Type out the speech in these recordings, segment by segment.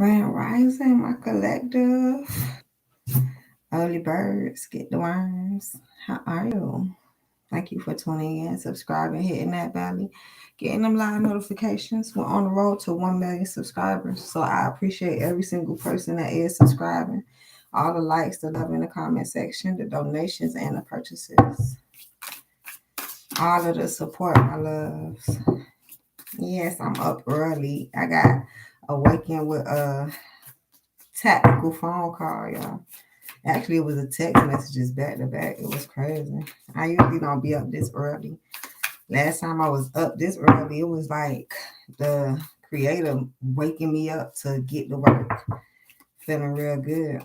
Grand Rising, my collective. Early birds get the worms. How are you? Thank you for tuning in, subscribing, hitting that belly, getting them live notifications. We're on the road to 1 million subscribers. So I appreciate every single person that is subscribing. All the likes, the love in the comment section, the donations, and the purchases. All of the support, my loves. Yes, I'm up early. I got awakened with a tactical phone call, y'all. Actually, it was a text messages back to back. It was crazy. I usually don't be up this early. Last time I was up this early, it was like the creator waking me up to get to work. Feeling real good.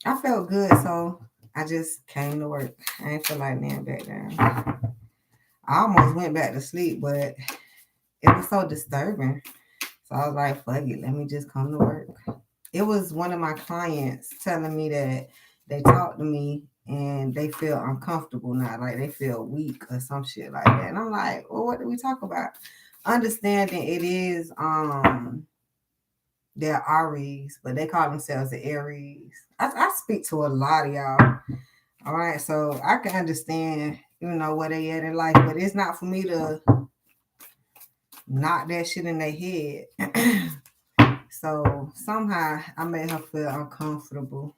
I felt good, so I just came to work. I ain't feel like laying back down. I almost went back to sleep, but it was so disturbing. So I was like, fuck it, let me just come to work. It was one of my clients telling me that they talk to me and they feel uncomfortable now, like they feel weak or some shit like that. And I'm like, well, what do we talk about? Understanding it is they're Aries, but they call themselves the Aries. I speak to a lot of y'all. All right, so I can understand, where they at in life, but it's not for me to knock that shit in their head. So somehow I made her feel uncomfortable.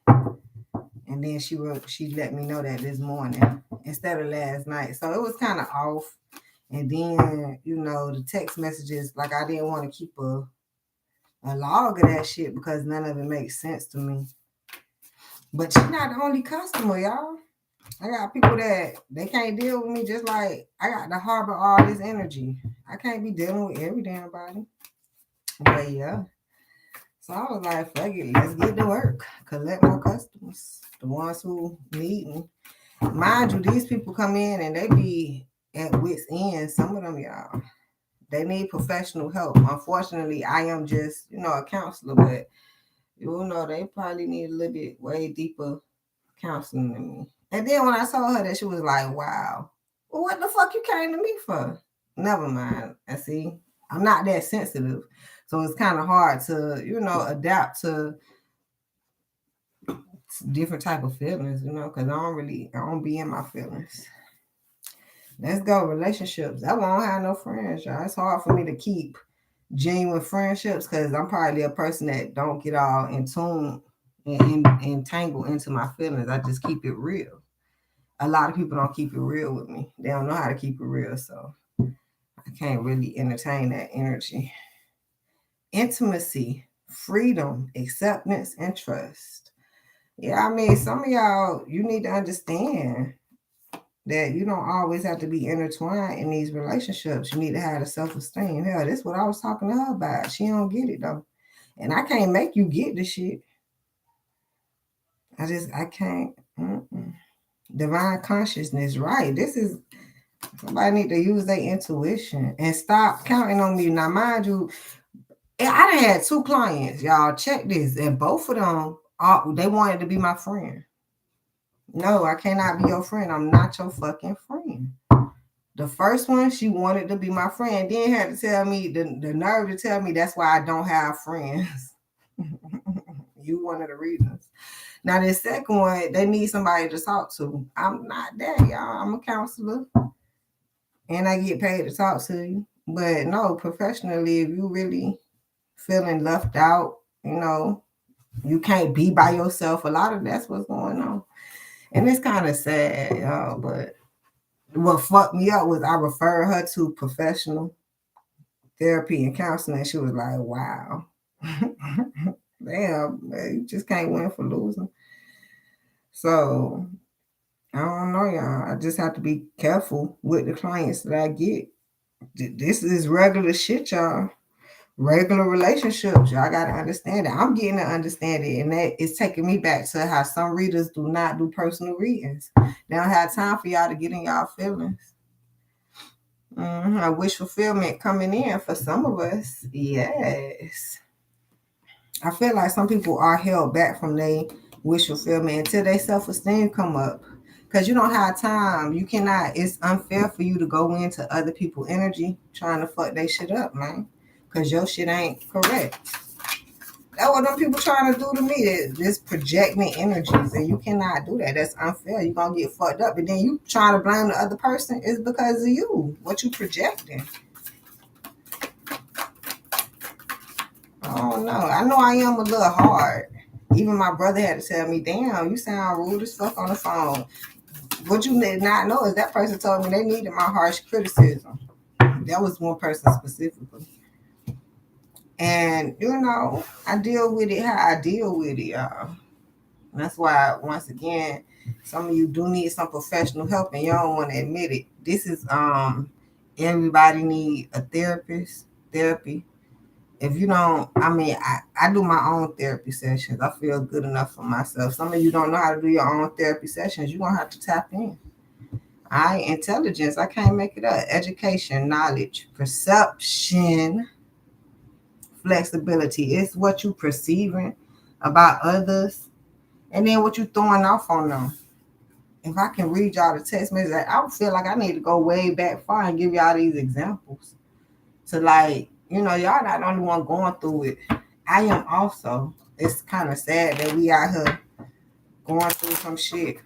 And then she let me know that this morning instead of last night. So it was kind of off. And then, the text messages, like I didn't want to keep a log of that shit because none of it makes sense to me. But she's not the only customer, y'all. I got people that they can't deal with me, just like I got to harbor all this energy. I can't be dealing with every damn body. But yeah. So I was like, fuck it, let's get to work. Collect more customers. The ones who need me. Mind you, these people come in and they be at wit's end. Some of them, y'all, they need professional help. Unfortunately, I am just, a counselor, but they probably need a little bit way deeper counseling than me. And then when I told her that, she was like, wow, well, what the fuck you came to me for? Never mind. I see. I'm not that sensitive. So it's kind of hard to, adapt to different type of feelings, because I don't be in my feelings. Let's go. Relationships. I won't have no friends, y'all. It's hard for me to keep genuine friendships because I'm probably a person that don't get all in tune and entangled into my feelings. I just keep it real. A lot of people don't keep it real with me. They don't know how to keep it real, so I can't really entertain that energy. Intimacy, freedom, acceptance, and trust. Yeah, I mean, some of y'all, you need to understand that you don't always have to be intertwined in these relationships. You need to have the self-esteem. Hell, that's what I was talking to her about. She don't get it, though. And I can't make you get the shit. I can't. Divine consciousness, right? Somebody need to use their intuition and stop counting on me. Now, mind you, I done had 2 clients, y'all. Check this. And both of them, they wanted to be my friend. No, I cannot be your friend. I'm not your fucking friend. The first one, she wanted to be my friend. Then had to tell me, the nerve to tell me that's why I don't have friends. You one of the reasons. Now, this second one, they need somebody to talk to. I'm not that, y'all. I'm a counselor. And I get paid to talk to you. But no, professionally, if you really feeling left out, you can't be by yourself. A lot of that's what's going on. And it's kind of sad, y'all. But what fucked me up was I referred her to professional therapy and counseling. She was like, wow. Damn, man, you just can't win for losing. So I don't know, y'all. I just have to be careful with the clients that I get. This is regular shit, y'all. Regular relationships. Y'all got to understand it. I'm getting to understand it. And that is taking me back to how some readers do not do personal readings. They don't have time for y'all to get in y'all feelings. I wish fulfillment coming in for some of us. Yes. I feel like some people are held back from their wish fulfillment until their self-esteem come up. Because you don't have time. You cannot. It's unfair for you to go into other people's energy trying to fuck their shit up, man. Because your shit ain't correct. That's what them people trying to do to me. This projecting energies, and you cannot do that. That's unfair. You're gonna get fucked up, and then you trying to blame the other person is because of you. What you projecting? I don't know. I know I am a little hard. Even my brother had to tell me, "Damn, you sound rude as fuck on the phone." What you did not know is that person told me they needed my harsh criticism. That was one person specifically. And, I deal with it how I deal with it, y'all. And that's why, once again, some of you do need some professional help and you don't want to admit it. This is, everybody need a therapy. If you don't, I do my own therapy sessions. I feel good enough for myself. Some of you don't know how to do your own therapy sessions. You're going to have to tap in. Intelligence, I can't make it up. Education, knowledge, perception, flexibility. It's what you perceiving about others and then what you throwing off on them. If I can read y'all the text message, I would feel like I need to go way back far and give y'all these examples. To y'all not the only one going through it. I am also. It's kind of sad that we out here going through some shit.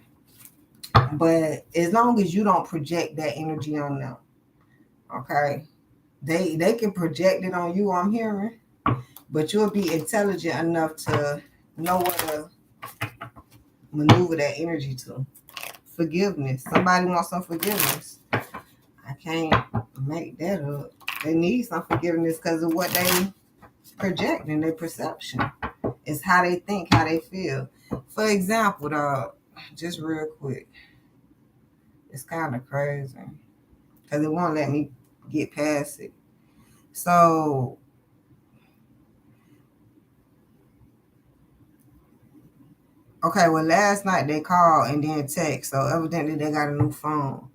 But as long as you don't project that energy on them, okay? They can project it on you, I'm hearing. But you'll be intelligent enough to know where to maneuver that energy to. Forgiveness. Somebody wants some forgiveness. I can't make that up. They need some forgiveness because of what they project in their perception. It's how they think, how they feel. For example, just real quick. It's kind of crazy because it won't let me get past it. So, okay, well, last night they called and then text. So evidently they got a new phone.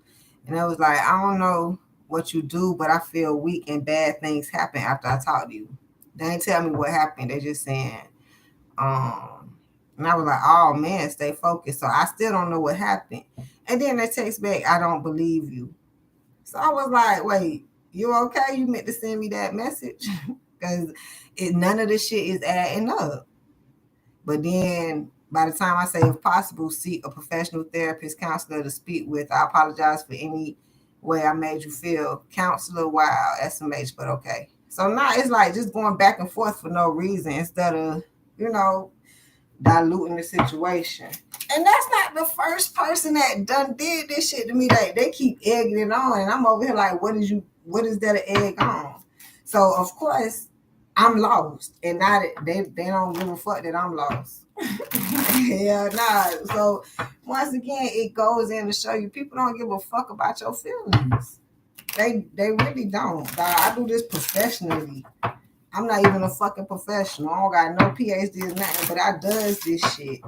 And I was like, I don't know what you do, but I feel weak and bad things happen after I talk to you. They ain't tell me what happened. They just saying, and I was like, oh man, stay focused. So I still don't know what happened. And then they text back, I don't believe you. So I was like, wait, you okay? You meant to send me that message? Because none of this shit is adding up. But then by the time I say, if possible, seek a professional therapist, counselor to speak with. I apologize for any way I made you feel. Counselor, wow, SMH, but okay. So now it's like just going back and forth for no reason instead of, diluting the situation. And that's not the first person that done did this shit to me. They keep egging it on, and I'm over here like, what is there to egg on? So of course I'm lost, and now they don't give a fuck that I'm lost. Yeah, nah. So once again, it goes in to show you people don't give a fuck about your feelings. They really don't. I do this professionally. I'm not even a fucking professional. I don't got no PhD or nothing, but I does this shit.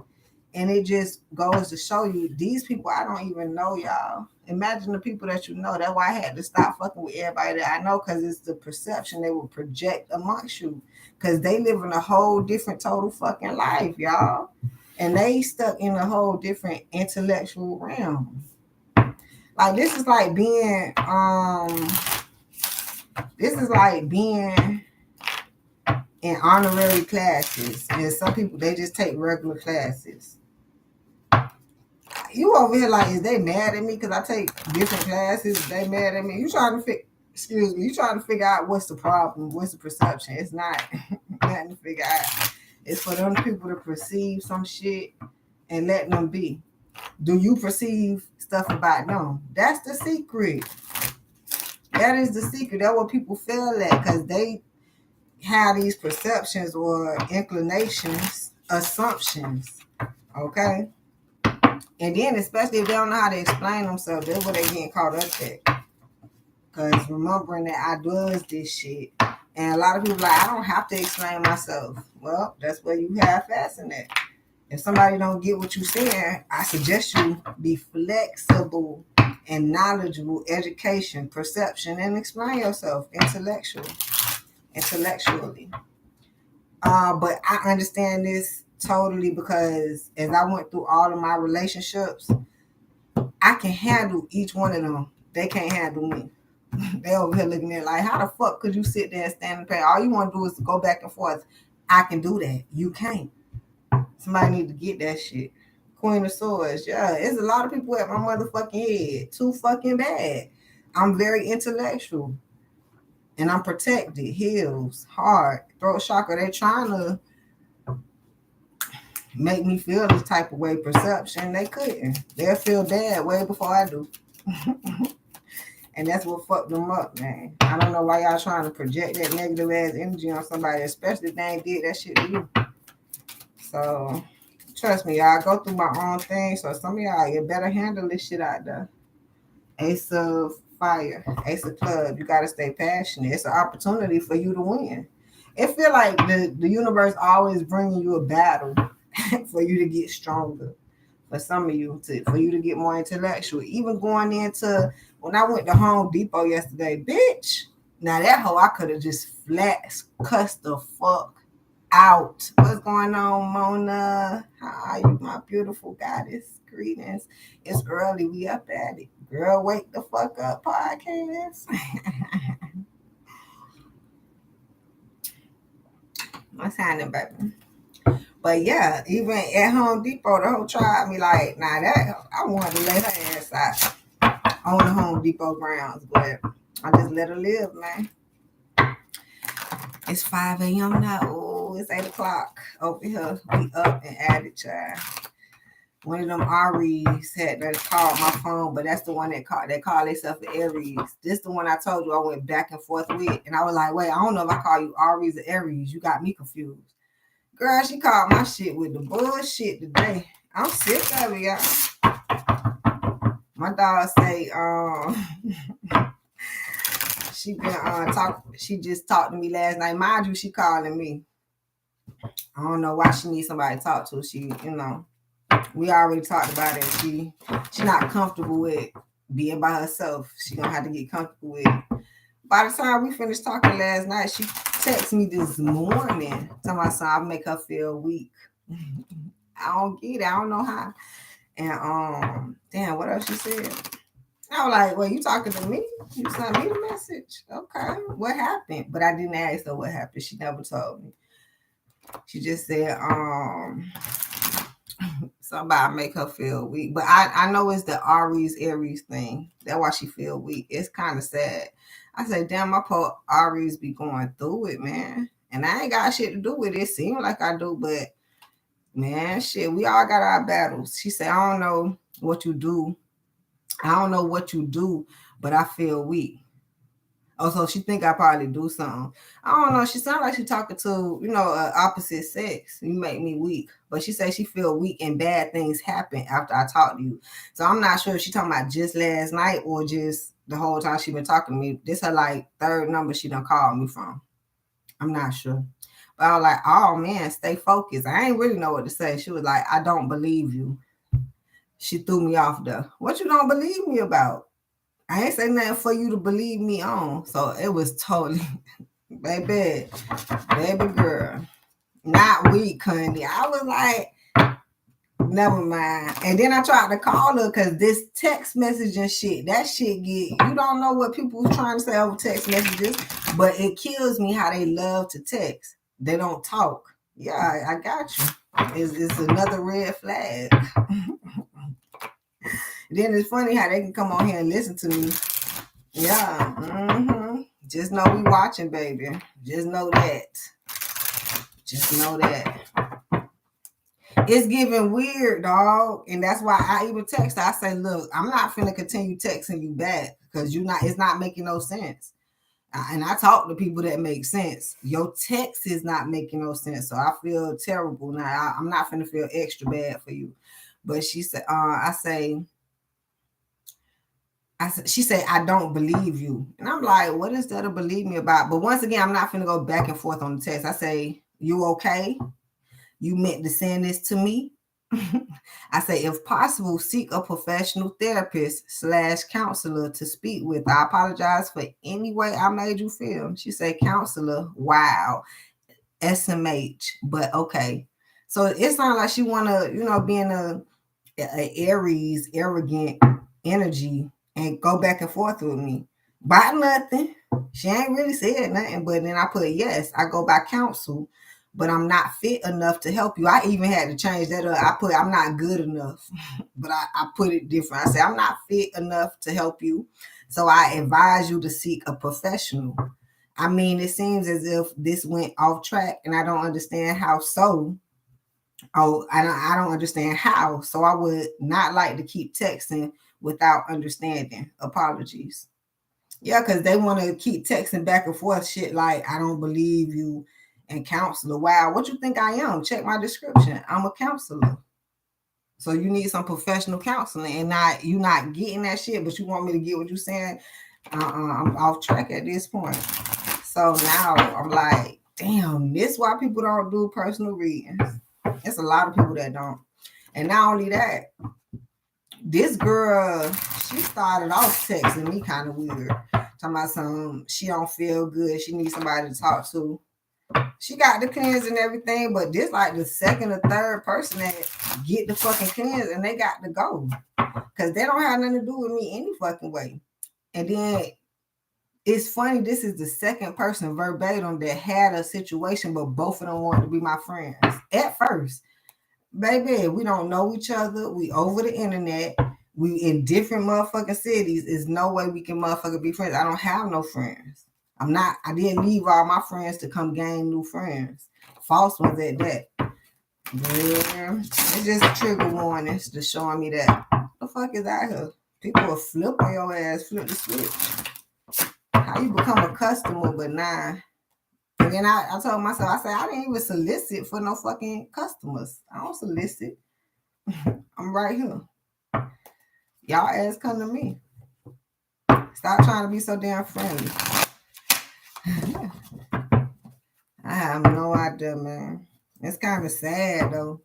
And it just goes to show you, these people I don't even know, y'all. Imagine the people that you know. That's why I had to stop fucking with everybody that I know, because it's the perception they will project amongst you. Because they live in a whole different total fucking life, y'all. And they stuck in a whole different intellectual realm. Like this is like being in honorary classes, and some people they just take regular classes. You over here like, is they mad at me because I take different classes? They mad at me? You trying to figure out what's the problem, what's the perception? It's not nothing to figure out. It's for them people to perceive some shit and let them be. Do you perceive stuff about them? That's the secret. That is the secret. That's what people fail at, because they have these perceptions or inclinations, assumptions. Okay? And then, especially if they don't know how to explain themselves, that's what they getting caught up at. Because remembering that I does this shit. And a lot of people like, I don't have to explain myself. Well, that's where you have fasten at. If somebody don't get what you're saying, I suggest you be flexible and knowledgeable, education, perception, and explain yourself intellectually. But I understand this totally, because as I went through all of my relationships, I can handle each one of them. They can't handle me. They over here looking at like, how the fuck could you sit there and stand in pain? All you want to do is go back and forth. I can do that. You can't. Somebody need to get that shit. Queen of Swords. Yeah, it's a lot of people at my motherfucking head. Too fucking bad. I'm very intellectual. And I'm protected. Heels. Heart. Throat chakra. They're trying to make me feel this type of way. Perception. They couldn't. They'll feel bad way before I do. And that's what fucked them up, man. I don't know why y'all trying to project that negative ass energy on somebody, especially if they ain't did that shit to you. So, trust me, y'all, go through my own thing. So, some of y'all, you better handle this shit out there. Ace of Fire, Ace of Club. You got to stay passionate. It's an opportunity for you to win. It feel like the universe always bringing you a battle for you to get stronger. For some of you, for you to get more intellectual. Even going into, when I went to Home Depot yesterday, bitch, now that hoe I could have just flat cussed the fuck out. What's going on, Mona? How are you, my beautiful goddess? Greetings. It's early. We up at it. Girl, wake the fuck up, podcast. What's happening, baby? But yeah, even at Home Depot, the whole tribe me like, nah, that I wanted to let her ass out on the Home Depot grounds, but I just let her live, man. It's 5 a.m. now. Oh, it's 8 o'clock over here. We up and at it, child. One of them Aries had to call my phone, but that's the one that call themselves the Aries. This the one I told you I went back and forth with, and I was like, wait, I don't know if I call you Aries or Aries. You got me confused. Girl, she called my shit with the bullshit today. I'm sick of it, y'all. My dog say, she been she just talked to me last night. Mind you, she calling me. I don't know why she needs somebody to talk to. She, we already talked about it. She not comfortable with being by herself. She gonna have to get comfortable with it. By the time we finished talking last night, she texted me this morning. Tell my son I'll make her feel weak. I don't get it. I don't know how. And damn, what else she said? I was like, well, you talking to me? You sent me the message. Okay. What happened? But I didn't ask her what happened. She never told me. She just said, somebody make her feel weak. But I know it's the Aries thing. That's why she feel weak. It's kind of sad. I say, damn, my poor Aries be going through it, man. And I ain't got shit to do with it. Seem like I do, but man, shit, we all got our battles. She said, I don't know what you do. I don't know what you do, but I feel weak. Oh, so she think I probably do something. I don't know. She sounds like she talking to, opposite sex. You make me weak. But she said she feel weak and bad things happen after I talk to you. So I'm not sure if she talking about just last night or just the whole time she been talking to me. This her like third number she done called me from. I'm not sure. But I was like, oh man, stay focused. I ain't really know what to say. She was like, I don't believe you. She threw me off there. What you don't believe me about? I ain't say nothing for you to believe me on. So it was totally, baby girl, not weak, honey. I was like, never mind. And then I tried to call her because this text message and shit, that shit you don't know what people was trying to say over text messages, but it kills me how they love to text. They don't talk. Yeah, I got you. It's another red flag. Then it's funny how they can come on here and listen to me. Yeah. Mm-hmm. Just know we watching, baby. Just know that. Just know that. It's getting weird, dog. And that's why I even text her. I say, look, I'm not finna continue texting you back because it's not making no sense. And I talk to people that make sense. Your text is not making no sense. So I feel terrible now. I'm not finna feel extra bad for you. But she said, she said, I don't believe you. And I'm like, what is there to believe me about? But once again, I'm not finna go back and forth on the text. I say, you okay? You meant to send this to me? I say, if possible, seek a professional therapist / counselor to speak with. I apologize for any way I made you feel. She said, counselor, wow, SMH, but okay. So it sounds like she want to, be in a Aries, arrogant energy and go back and forth with me. By nothing. She ain't really said nothing, but then I put yes. I go by counsel, but I'm not fit enough to help you. I even had to change that up. I put I'm not good enough, but I put it different. I said I'm not fit enough to help you, so I advise you to seek a professional. I mean, it seems as if this went off track, and I don't understand how so. Oh, I don't understand how. So I would not like to keep texting without understanding. Apologies. Yeah, because they want to keep texting back and forth shit like, I don't believe you, and counselor. Wow, what you think I am? Check my description. I'm a counselor. So you need some professional counseling, and not you not getting that shit, but you want me to get what you're saying. I'm off track at this point. So now I'm like, damn, this why people don't do personal readings. It's a lot of people that don't. And not only that, this girl, she started off texting me kind of weird. Talking about some, she don't feel good. She needs somebody to talk to. She got the cleanse and everything, but this like the second or third person that get the fucking cleanse and they got to go. Because they don't have nothing to do with me any fucking way. And then it's funny, this is the second person verbatim that had a situation, but both of them wanted to be my friends. At first, baby, we don't know each other. We over the internet. We in different motherfucking cities. There's no way we can motherfucking be friends. I don't have no friends. I didn't leave all my friends to come gain new friends. False ones at that. Yeah, it's just trigger warnings to showing me that. What the fuck is out here? People will flip on your ass, flip the switch. How you become a customer, but nah. And then I told myself, I said, I didn't even solicit for no fucking customers. I don't solicit. I'm right here. Y'all ass come to me. Stop trying to be so damn friendly. I have no idea, man. It's kind of sad, though.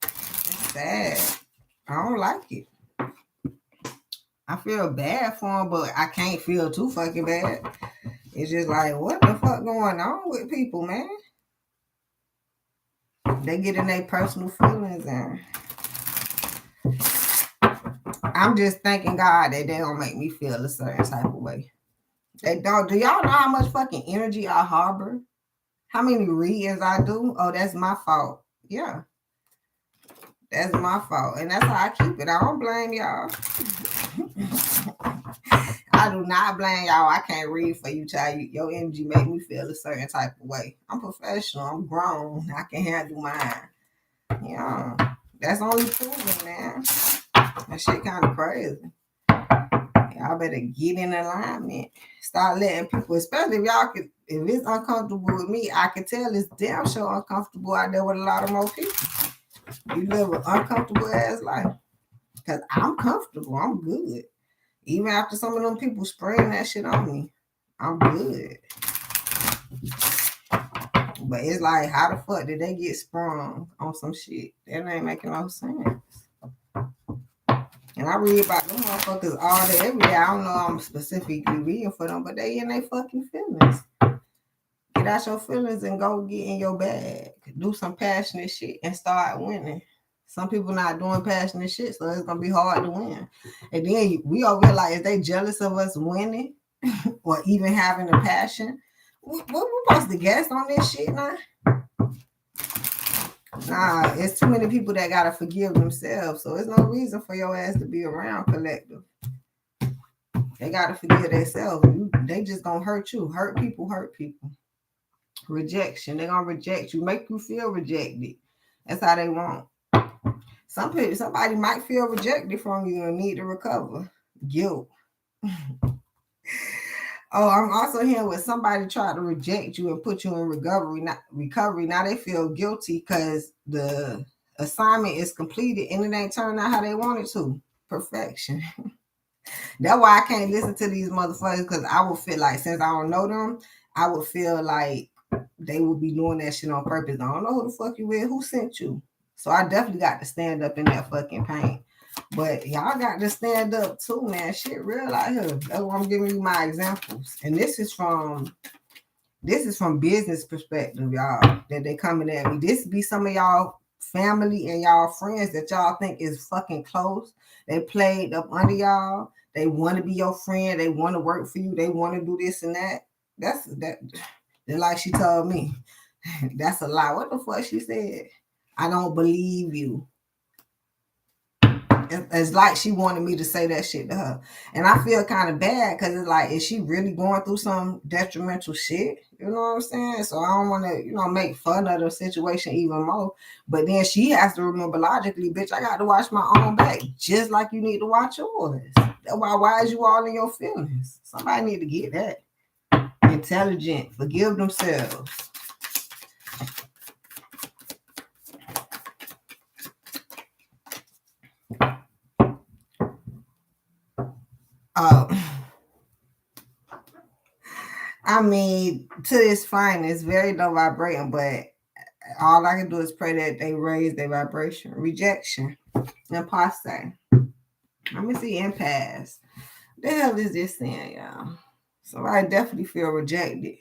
It's sad. I don't like it. I feel bad for them, but I can't feel too fucking bad. It's just like, what the fuck going on with people, man? They get in their personal feelings, and I'm just thanking God that they don't make me feel a certain type of way. They don't. Do y'all know how much fucking energy I harbor? How many readings I do? Oh, that's my fault. Yeah. That's my fault. And that's how I keep it. I don't blame y'all. I do not blame y'all. I can't read for you, child. Your energy make me feel a certain type of way. I'm professional. I'm grown. I can handle mine. Yeah. That's only proven, man. That shit kind of crazy. Y'all better get in alignment. Start letting people, especially if it's uncomfortable with me, I can tell it's damn sure uncomfortable out there with a lot of more people. You live an uncomfortable ass life. Because I'm comfortable. I'm good. Even after some of them people spraying that shit on me, I'm good. But it's like, how the fuck did they get sprung on some shit? That ain't making no sense. And I read about them motherfuckers all day, every day. I don't know I'm specifically reading for them, but they in their fucking feelings. Get out your feelings and go get in your bag. Do some passionate shit and start winning. Some people not doing passionate shit, so it's gonna be hard to win. And then we over here like, if they jealous of us winning or even having a passion, we supposed to guess on this shit now? Nah, it's too many people that gotta forgive themselves, so there's no reason for your ass to be around collective. They gotta forgive themselves. They just gonna hurt you. Hurt people. Rejection. They're gonna reject you, make you feel rejected. That's how they want. Somebody might feel rejected from you and need to recover. Guilt. Oh, I'm also here with somebody try to reject you and put you in recovery. Now they feel guilty because the assignment is completed and it ain't turned out how they wanted to. Perfection. That's why I can't listen to these motherfuckers, because I would feel like, since I don't know them, I would feel like they would be doing that shit on purpose. I don't know who the fuck you with, who sent you. So I definitely got to stand up in that fucking pain. But y'all got to stand up too, man. Shit real out here. That's why I'm giving you my examples. And this is from business perspective, y'all, that they coming at me. This be some of y'all family and y'all friends that y'all think is fucking close. They played up under y'all. They want to be your friend. They want to work for you. They want to do this and that. That's like she told me. That's a lie. What the fuck she said? I don't believe you. It's like she wanted me to say that shit to her. And I feel kind of bad because it's like, is she really going through some detrimental shit? You know what I'm saying? So I don't want to, make fun of the situation even more. But then she has to remember logically, bitch, I got to watch my own back just like you need to watch yours. That's why is you all in your feelings? Somebody need to get that. Intelligent, forgive themselves. I mean, to this fine, it's very low vibrating, but all I can do is pray that they raise their vibration. Rejection. Imposter. Let me see impasse. The hell is this saying, y'all? So I definitely feel rejected.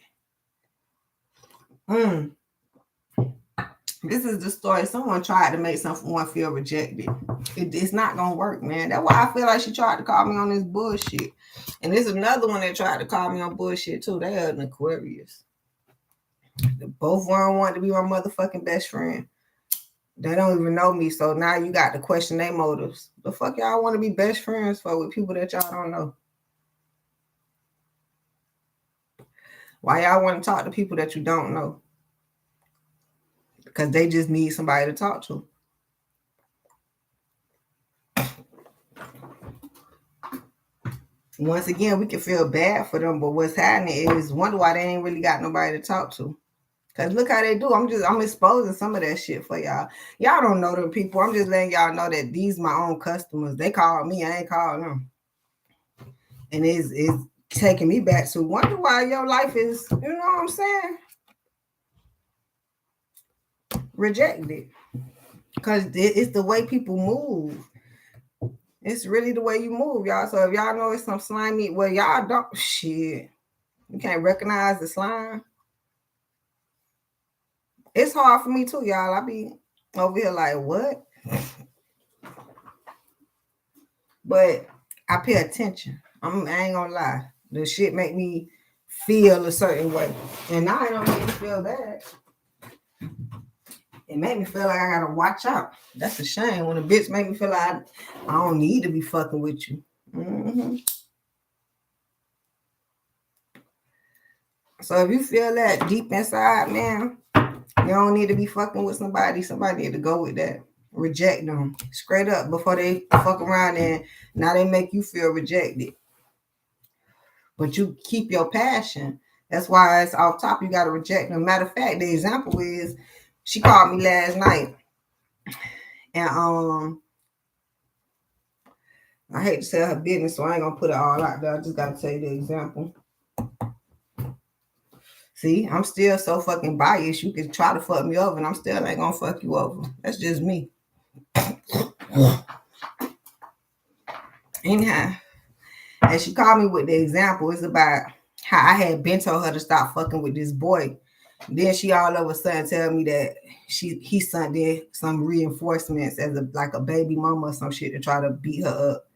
This is the story. Someone tried to make someone feel rejected. It's not gonna work, man. That's why I feel like she tried to call me on this bullshit. And there's another one that tried to call me on bullshit too. They are an Aquarius. Both one want to be my motherfucking best friend. They don't even know me, so now you got to question their motives. The fuck y'all want to be best friends for with people that y'all don't know? Why y'all want to talk to people that you don't know? Because they just need somebody to talk to. Once again, we can feel bad for them, but what's happening is wonder why they ain't really got nobody to talk to. Cause look how they do. I'm exposing some of that shit for y'all. Y'all don't know them people. I'm just letting y'all know that these my own customers. They call me, I ain't calling them. And it's taking me back to wonder why your life is, you know what I'm saying? Rejected. Cause it's the way people move. It's really the way you move, y'all. So if y'all know it's some slimy, well, y'all don't shit. You can't recognize the slime. It's hard for me too, y'all. I be over here like, what? But I pay attention. I ain't gonna lie. The shit make me feel a certain way. And now it don't make me feel bad. It made me feel like I gotta watch out. That's a shame when a bitch make me feel like I don't need to be fucking with you. Mm-hmm. So if you feel that deep inside, man, you don't need to be fucking with somebody. Somebody need to go with that. Reject them straight up before they fuck around and now they make you feel rejected. But you keep your passion. That's why it's off top. You got to reject them. Matter of fact, the example is she called me last night. And I hate to tell her business, so I ain't going to put it all out there. I just got to tell you the example. See, I'm still so fucking biased. You can try to fuck me over and I'm still ain't going to fuck you over. That's just me. Anyhow, and she called me with the example. It's about how I had been told her to stop fucking with this boy. Then she all of a sudden tell me that he sent there some reinforcements as a baby mama or some shit to try to beat her up.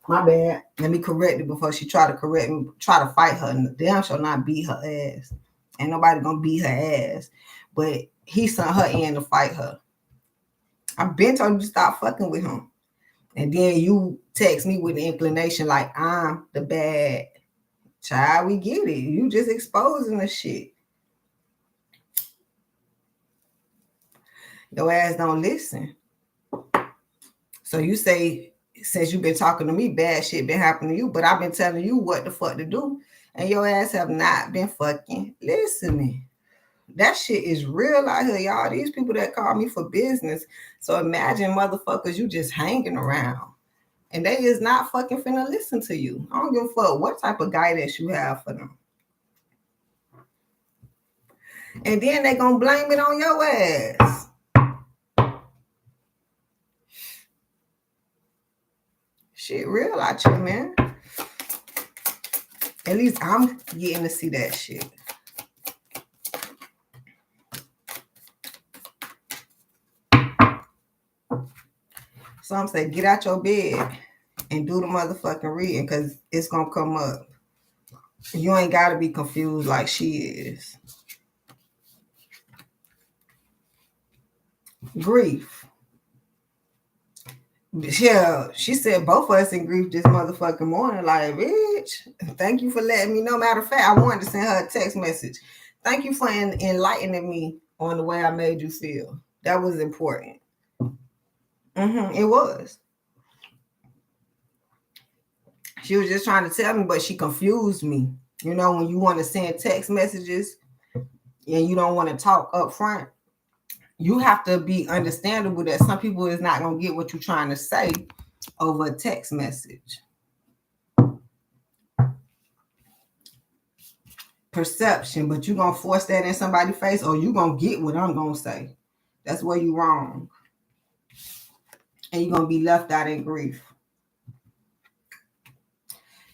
My bad. Let me correct it before she try to correct me, try to fight her. And damn shall not beat her ass. Ain't nobody gonna beat her ass. But he sent her in to fight her. I've been told you to stop fucking with him. And then you text me with the inclination like I'm the bad child. We get it. You just exposing the shit. Your ass don't listen. So you say, since you've been talking to me, bad shit been happening to you, but I've been telling you what the fuck to do. And your ass have not been fucking listening. That shit is real out here, y'all. These people that call me for business. So imagine motherfuckers you just hanging around. And they is not fucking finna listen to you. I don't give a fuck what type of guidance you have for them. And then they gonna blame it on your ass. Shit real out you, man. At least I'm getting to see that shit. Some say get out your bed and do the motherfucking reading because it's gonna come up. You ain't got to be confused like she is. Grief. Yeah, she said both of us in grief this motherfucking morning. Like, bitch, thank you for letting me know. Matter of fact, I wanted to send her a text message. Thank you for enlightening me on the way I made you feel. That was important. It was. She was just trying to tell me, but she confused me. You know, when you want to send text messages and you don't want to talk up front, you have to be understandable that some people is not going to get what you're trying to say over a text message. Perception, but you're going to force that in somebody's face or you're going to get what I'm going to say. That's where you're wrong. And you're going to be left out in grief.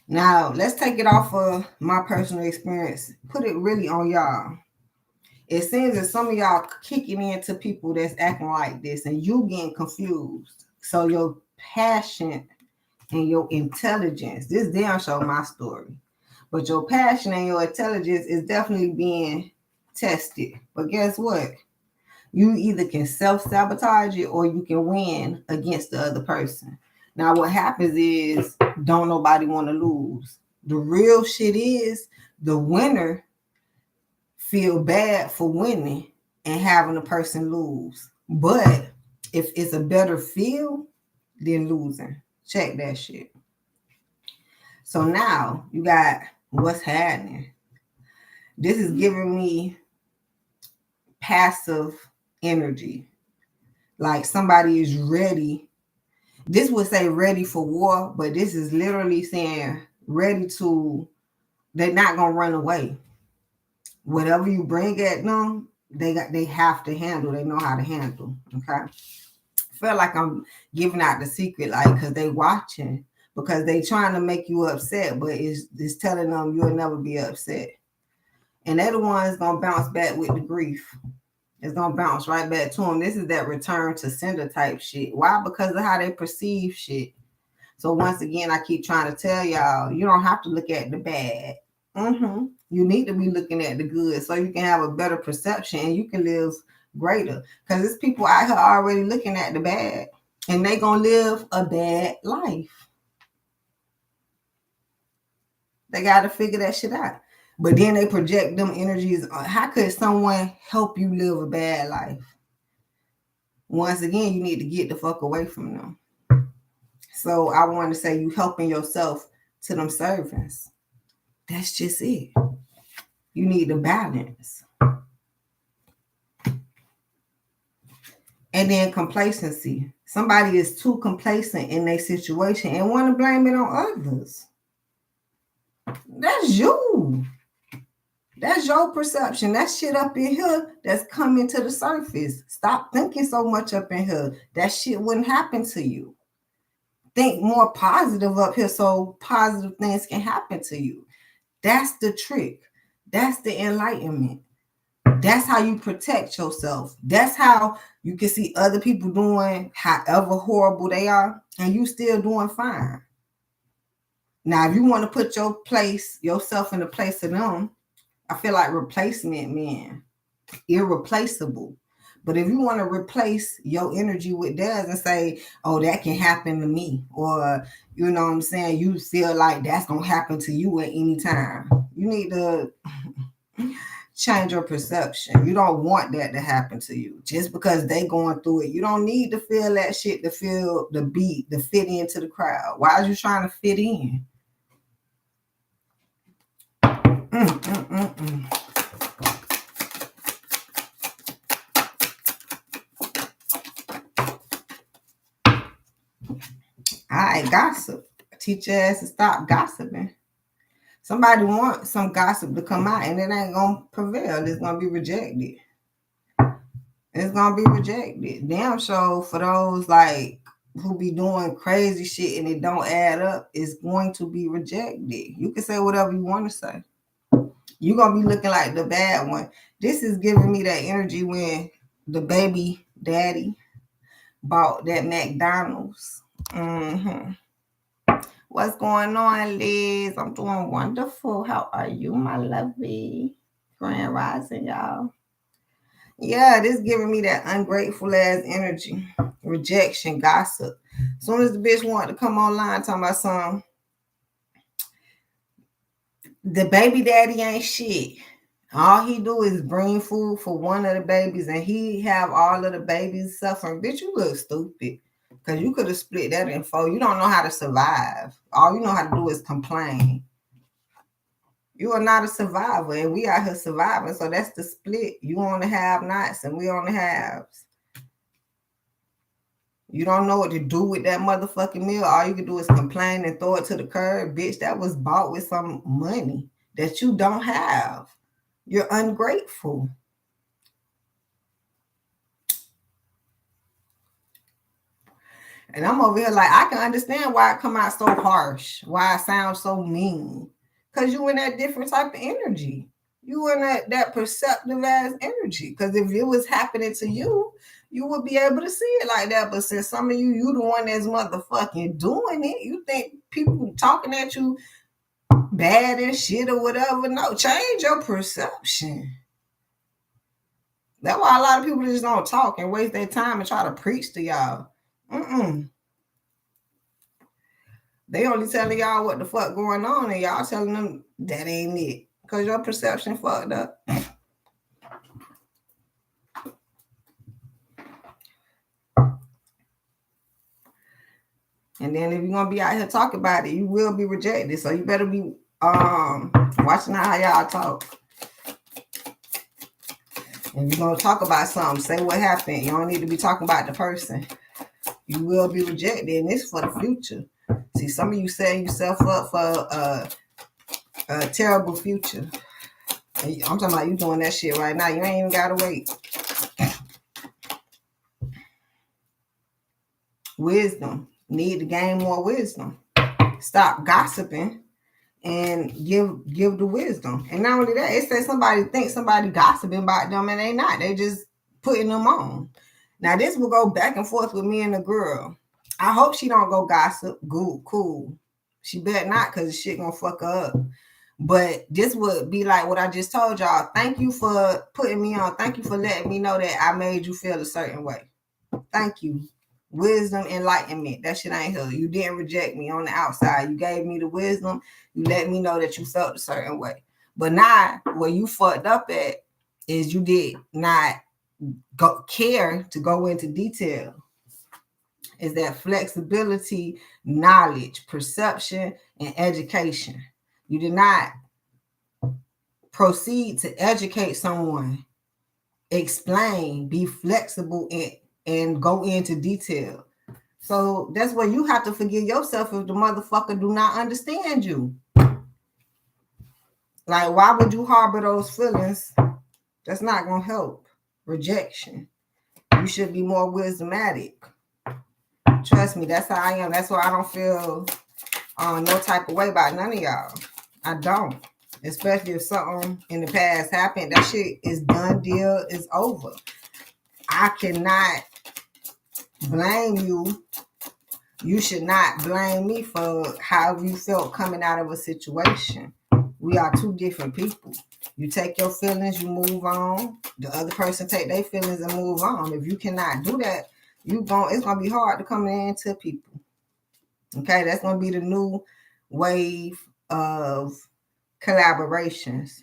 Now, let's take it off of my personal experience. Put it really on y'all. It seems that some of y'all kicking into people that's acting like this and you getting confused. So your passion and your intelligence, this damn show my story. But your passion and your intelligence is definitely being tested. But guess what? You either can self-sabotage it or you can win against the other person. Now, what happens is don't nobody want to lose. The real shit is the winner feel bad for winning and having a person lose. But if it's a better feel than losing, check that shit. So now you got what's happening. This is giving me passive energy. Like somebody is ready. This would say ready for war, but this is literally saying ready to, they're not going to run away. Whatever you bring at them, they have to handle. They know how to handle. Okay. I feel like I'm giving out the secret, like, because they watching, because they trying to make you upset, but it's telling them you'll never be upset. And they're the ones going to bounce back with the grief. It's going to bounce right back to them. This is that return to sender type shit. Why? Because of how they perceive shit. So once again, I keep trying to tell y'all, you don't have to look at the bad. You need to be looking at the good so you can have a better perception and you can live greater. Because there's people out here already looking at the bad and they going to live a bad life. They got to figure that shit out. But then they project them energies. How could someone help you live a bad life? Once again, you need to get the fuck away from them. So I want to say you helping yourself to them servants. That's just it. You need the balance. And then complacency. Somebody is too complacent in their situation and want to blame it on others. That's you. That's your perception. That shit up in here that's coming to the surface. Stop thinking so much up in here. That shit wouldn't happen to you. Think more positive up here so positive things can happen to you. That's the trick. That's the enlightenment. That's how you protect yourself. That's how you can see other people doing however horrible they are and you still doing fine. Now, if you want to put yourself in the place of them, I feel like replacement man, irreplaceable. But if you want to replace your energy with theirs and say, oh, that can happen to me, or, you know what I'm saying, you feel like that's going to happen to you at any time, you need to change your perception. You don't want that to happen to you just because they going through it. You don't need to feel that shit to feel the beat, to fit into the crowd. Why are you trying to fit in? All right, gossip. Teach your ass to stop gossiping. Somebody wants some gossip to come out and it ain't going to prevail. It's going to be rejected. It's going to be rejected. Damn sure for those like who be doing crazy shit and it don't add up, it's going to be rejected. You can say whatever you want to say. You're going to be looking like the bad one. This is giving me that energy when the baby daddy bought that McDonald's. Well, What's going on, Liz? I'm doing wonderful. How are you, my lovely? Grand rising, y'all. Yeah, this giving me that ungrateful ass energy. Rejection, gossip. As soon as the bitch wanted to come online talking about something, the baby daddy ain't shit. All he do is bring food for one of the babies and he have all of the babies suffering. Bitch, you look stupid. Because you could have split that in four. You don't know how to survive. All you know how to do is complain. You are not a survivor, and we out here surviving. So that's the split. You on the have-nots, and we on the haves. You don't know what to do with that motherfucking meal. All you can do is complain and throw it to the curb. Bitch, that was bought with some money that you don't have. You're ungrateful. And I'm over here like, I can understand why it come out so harsh, why it sounds so mean. Because you in that different type of energy. You in that perceptive ass energy. Because if it was happening to you, you would be able to see it like that. But since some of you the one that's motherfucking doing it, you think people talking at you bad and shit or whatever. No, change your perception. That's why a lot of people just don't talk and waste their time and try to preach to y'all. They only telling y'all what the fuck going on and y'all telling them that ain't it. Because your perception fucked up. And then if you're going to be out here talking about it, you will be rejected. So you better be watching how y'all talk. If you're going to talk about something, say what happened. You don't need to be talking about the person. You will be rejected, and it's for the future. See, some of you setting yourself up for a terrible future. I'm talking about you doing that shit right now. You ain't even got to wait. Wisdom. Need to gain more wisdom. Stop gossiping and give the wisdom. And not only that, it says somebody thinks somebody gossiping about them and they not. They just putting them on. Now this will go back and forth with me and the girl. I hope she don't go gossip. Good, cool. She better not, because the shit gonna fuck her up. But this would be like what I just told y'all. Thank you for putting me on. Thank you for letting me know that I made you feel a certain way. Thank you. Wisdom, enlightenment. That shit ain't here. You didn't reject me on the outside. You gave me the wisdom. You let me know that you felt a certain way. But now, where you fucked up at is you did not care to go into detail. Is that flexibility, knowledge, perception, and education. You did not proceed to educate someone, explain, be flexible, and go into detail. So that's where you have to forgive yourself if the motherfucker do not understand you. Like, why would you harbor those feelings? That's not going to help. Rejection. You should be more wisdomatic. Trust me, that's how I am. That's why I don't feel no type of way about none of y'all. I don't. Especially if something in the past happened. That shit is done deal. It's over. I cannot blame you. You should not blame me for how you felt coming out of a situation. We are two different people. You take your feelings, you move on. The other person take their feelings and move on. If you cannot do that, it's gonna be hard to come into people. Okay, that's gonna be the new wave of collaborations.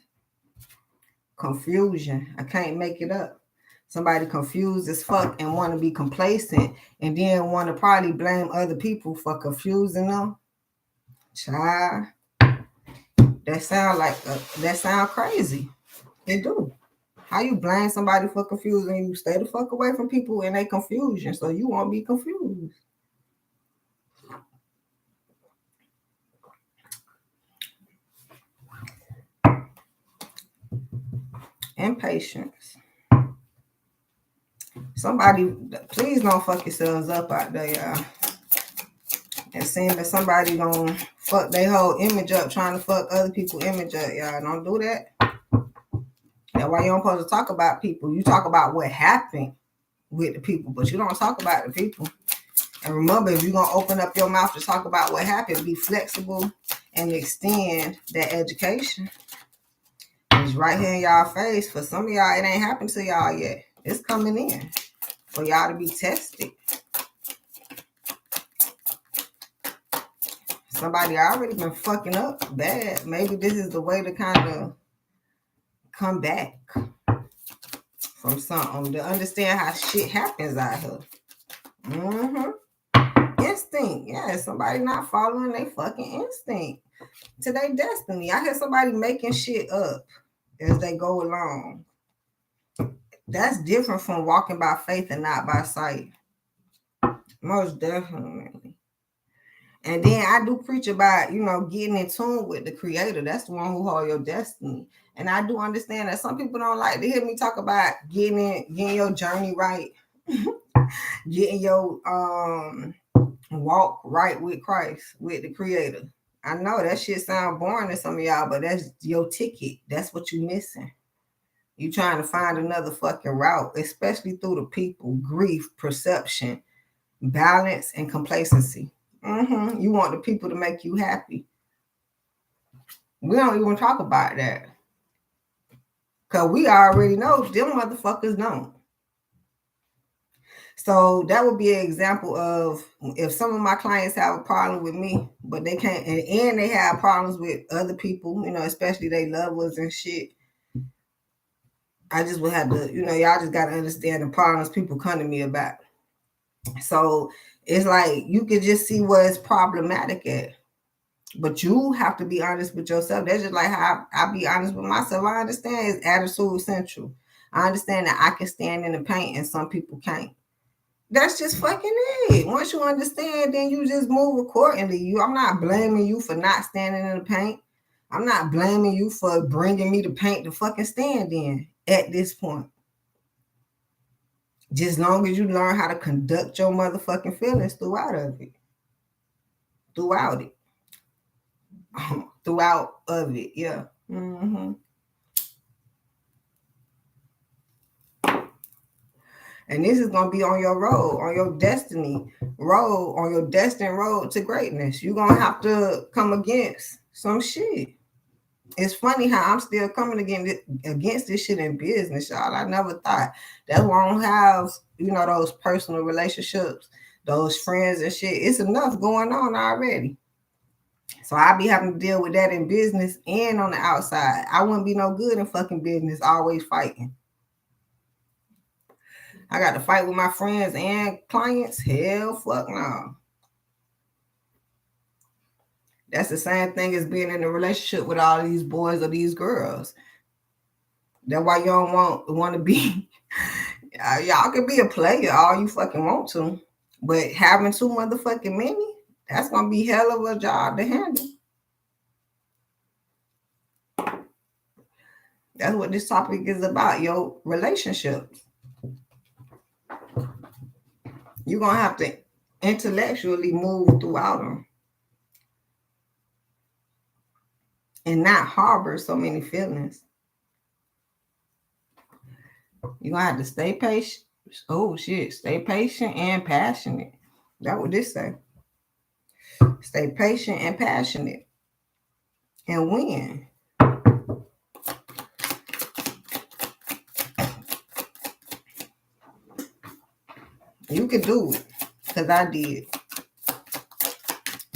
Confusion. I can't make it up. Somebody confused as fuck and want to be complacent and then want to probably blame other people for confusing them. Child, that sound crazy. It do. How you blame somebody for confusing you? Stay the fuck away from people in their confusion so you won't be confused. Impatience. Somebody, please don't fuck yourselves up out there, y'all. And seeing that somebody gonna fuck their whole image up, trying to fuck other people's image up, y'all. Don't do that. That's why you don't supposed to talk about people. You talk about what happened with the people, but you don't talk about the people. And remember, if you're going to open up your mouth to talk about what happened, be flexible and extend that education. It's right here in y'all face. For some of y'all, it ain't happened to y'all yet. It's coming in for y'all to be tested. Somebody already been fucking up bad. Maybe this is the way to kind of come back from something, to understand how shit happens out here. Instinct. Yeah, somebody not following their fucking instinct to their destiny. I hear somebody making shit up as they go along. That's different from walking by faith and not by sight. Most definitely. And then I do preach about, getting in tune with the creator. That's the one who holds your destiny. And I do understand that some people don't like to hear me talk about getting your journey right, getting your walk right with Christ, with the creator. I know that shit sound boring to some of y'all, but that's your ticket. That's what you missing. You trying to find another fucking route, especially through the people, grief, perception, balance, and complacency. You want the people to make you happy. We don't even talk about that. Because we already know them motherfuckers don't. So that would be an example of if some of my clients have a problem with me, but they can't, and they have problems with other people, especially they loved ones and shit. I just would have to, y'all just got to understand the problems people come to me about. So it's like you can just see where it's problematic at. But you have to be honest with yourself. That's just like how I be honest with myself. I understand it's attitude central. I understand that I can stand in the paint and some people can't. That's just fucking it. Once you understand, then you just move accordingly. I'm not blaming you for not standing in the paint. I'm not blaming you for bringing me the paint to fucking stand in at this point. Just long as you learn how to conduct your motherfucking feelings throughout it. Throughout of it, yeah. And this is going to be on your road, on your destiny road, on your destined road to greatness. You're going to have to come against some shit. It's funny how I'm still coming against this shit in business, y'all. I never thought. That's why I don't have, those personal relationships, those friends and shit. It's enough going on already. So I be having to deal with that in business and on the outside. I wouldn't be no good in fucking business, always fighting. I got to fight with my friends and clients. Hell, fuck no. That's the same thing as being in a relationship with all these boys or these girls. That's why you don't want to be. Y'all can be a player all you fucking want to, but having too motherfucking many, that's gonna be hell of a job to handle. That's what this topic is about, your relationships. You're gonna have to intellectually move throughout them and not harbor so many feelings. You're gonna have to stay patient. Oh shit, stay patient and passionate. That's what this say. Stay patient and passionate. And win. You can do it. Because I did.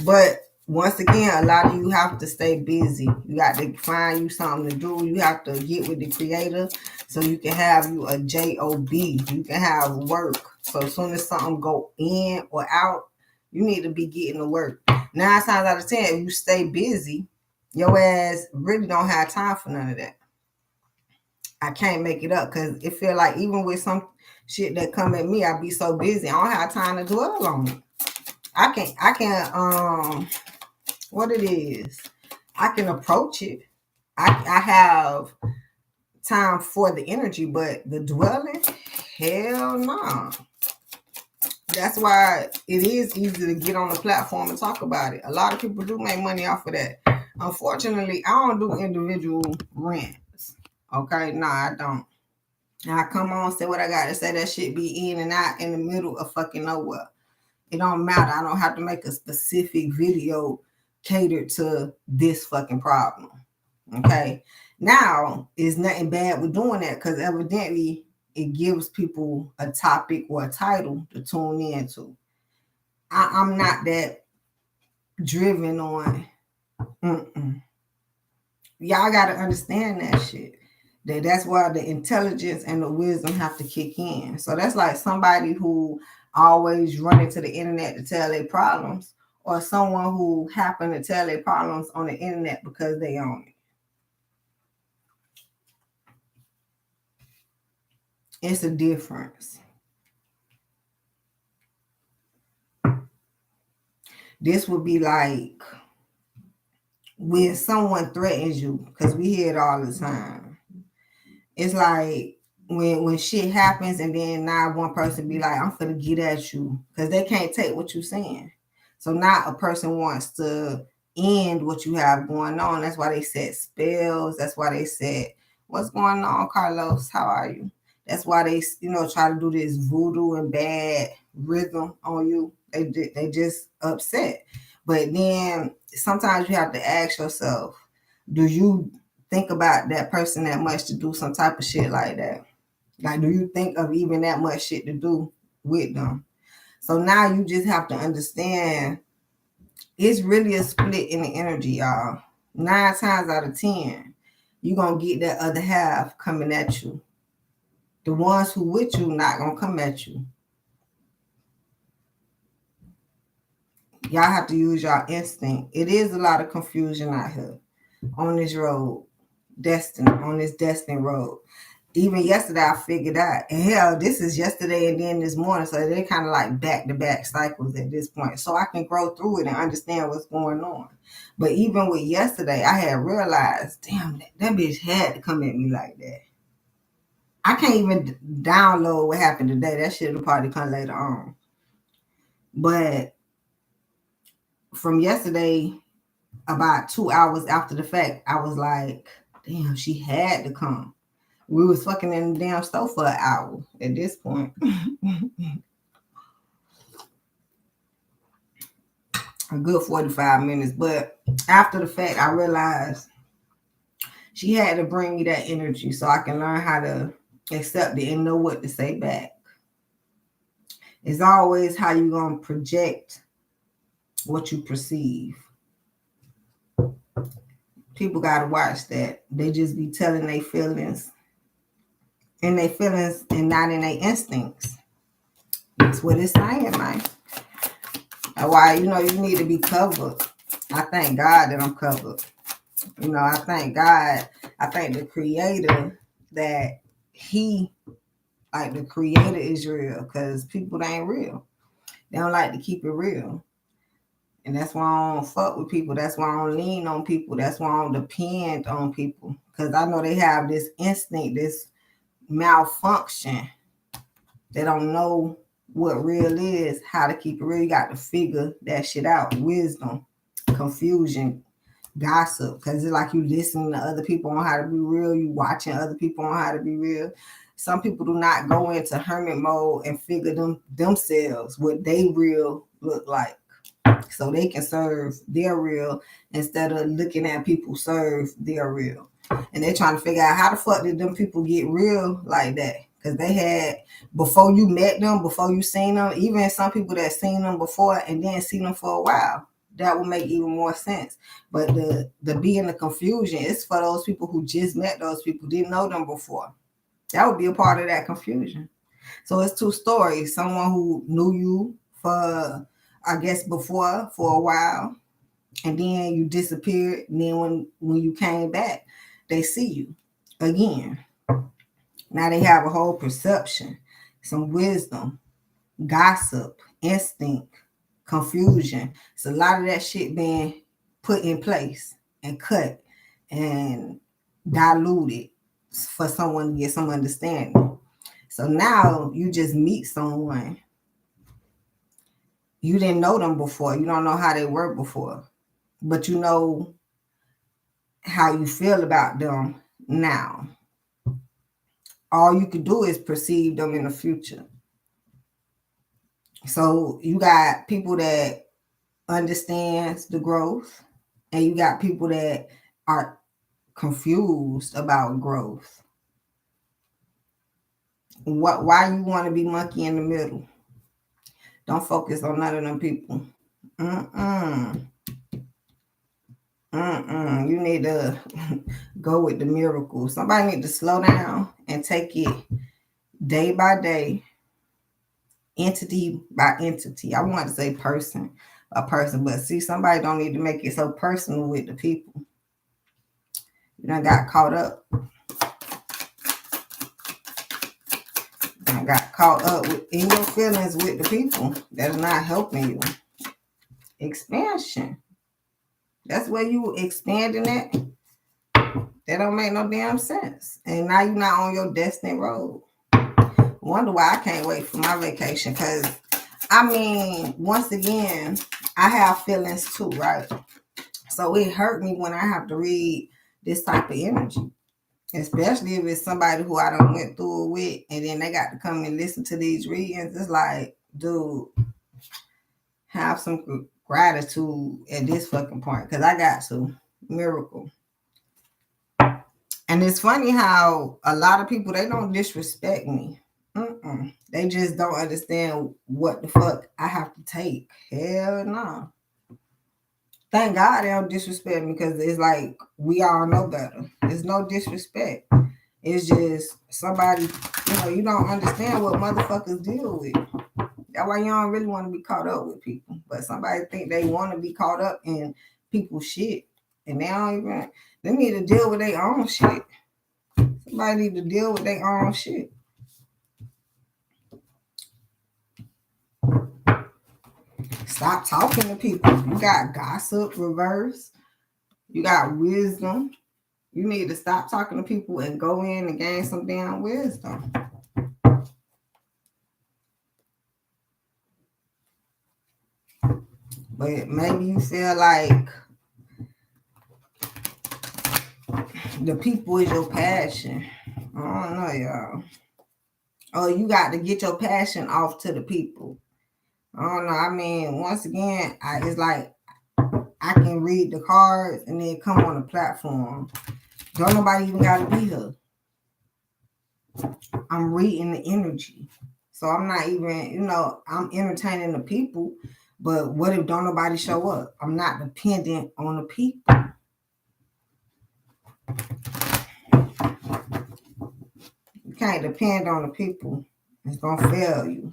But once again, a lot of you have to stay busy. You got to find you something to do. You have to get with the creator so you can have you a job. You can have work. So as soon as something go in or out, you need to be getting to work. 9 times out of 10, if you stay busy, your ass really don't have time for none of that. I can't make it up because it feel like even with some shit that come at me, I be so busy. I don't have time to dwell on it. I can what it is, I can approach it. I have time for the energy, but the dwelling, hell no. That's why it is easy to get on the platform and talk about it. A lot of people do make money off of that. Unfortunately, I don't do individual rants. Okay, nah, I don't. I come on, say what I got to say. That shit be in and out in the middle of fucking nowhere. It don't matter. I don't have to make a specific video catered to this fucking problem. Okay. Now, it's nothing bad with doing that because evidently it gives people a topic or a title to tune into. I'm not that driven on. Y'all got to understand that shit. That's why the intelligence and the wisdom have to kick in. So that's like somebody who always running to the internet to tell their problems, or someone who happen to tell their problems on the internet because they own it. It's a difference. This would be like when someone threatens you, because we hear it all the time. It's like when shit happens and then now one person be like, I'm gonna get at you, because they can't take what you're saying. So now a person wants to end what you have going on. That's why they set spells. That's why they said, what's going on, Carlos? How are you? That's why they, try to do this voodoo and bad rhythm on you. They just upset. But then sometimes you have to ask yourself, do you think about that person that much to do some type of shit like that? Like, do you think of even that much shit to do with them? So now you just have to understand it's really a split in the energy, y'all. 9 times out of 10, you're going to get that other half coming at you. The ones who with you not going to come at you. Y'all have to use y'all instinct. It is a lot of confusion out here on this road, on this destiny road. Even yesterday, I figured out, and hell, this is yesterday and then this morning, so they're kind of like back-to-back cycles at this point. So I can grow through it and understand what's going on. But even with yesterday, I had realized, damn, that bitch had to come at me like that. I can't even download what happened today. That shit will probably come later on. But from yesterday, about 2 hours after the fact, I was like, damn, she had to come. We was fucking in the damn store for an hour at this point. A good 45 minutes. But after the fact, I realized she had to bring me that energy so I can learn how to accept it and know what to say back. It's always how you going to project what you perceive. People got to watch that. They just be telling their feelings. And their feelings and not in their instincts. That's what it's saying, man. That's why, you need to be covered. I thank God that I'm covered. I thank God. I thank the Creator that the Creator is real, because people ain't real. They don't like to keep it real. And that's why I don't fuck with people. That's why I don't lean on people. That's why I don't depend on people. Because I know they have this instinct, this malfunction. They don't know what real is, how to keep it real. You got to figure that shit out. Wisdom, confusion, gossip. Because it's like you listening to other people on how to be real. You watching other people on how to be real. Some people do not go into hermit mode and figure themselves what they real look like, so they can serve their real instead of looking at people serve their real. And they're trying to figure out how the fuck did them people get real like that? Because they had, before you met them, before you seen them, even some people that seen them before and then seen them for a while, that would make even more sense. But the being the confusion is for those people who just met those people, didn't know them before. That would be a part of that confusion. So it's 2 stories. Someone who knew you for, I guess, before for a while, and then you disappeared. And then when you came back, they see you again. Now they have a whole perception, some wisdom, gossip, instinct, confusion. It's a lot of that shit being put in place and cut and diluted for someone to get some understanding. So now you just meet someone. You didn't know them before. You don't know how they were before. But you know how you feel about them now. All you can do is perceive them in the future. So you got people that understands the growth, and you got people that are confused about growth. Why you want to be monkey in the middle? Don't focus on none of them people. You need to go with the miracle. Somebody need to slow down and take it day by day, entity by entity. I want to say person by person, but see, somebody don't need to make it so personal with the people. You done got caught up. Got caught up in your feelings with the people that are not helping you. Expansion. That's where you expanding at. That don't make no damn sense. And now you're not on your destiny road. Wonder why I can't wait for my vacation. Because, I mean, once again, I have feelings too, right? So it hurt me when I have to read this type of energy. Especially if it's somebody who I done went through it with, and then they got to come and listen to these readings. It's like, dude, have some gratitude at this fucking point, because I got to. Miracle. And it's funny how a lot of people, they don't disrespect me. They just don't understand what the fuck I have to take. Hell no. Thank God they don't disrespect me, because it's like we all know better. There's no disrespect. It's just somebody, you don't understand what motherfuckers deal with. That's why you don't really want to be caught up with people. But somebody think they want to be caught up in people's shit. And they need to deal with their own shit. Somebody need to deal with their own shit. Stop talking to people. You got gossip, reverse. You got wisdom. You need to stop talking to people and go in and gain some damn wisdom. But maybe you feel like the people is your passion. I don't know, y'all. Oh, you got to get your passion off to the people. I don't know. I mean, once again, it's like I can read the cards and then come on the platform. Don't nobody even got to be here. I'm reading the energy. So I'm not even, I'm entertaining the people. But what if don't nobody show up? I'm not dependent on the people. You can't depend on the people. It's going to fail you.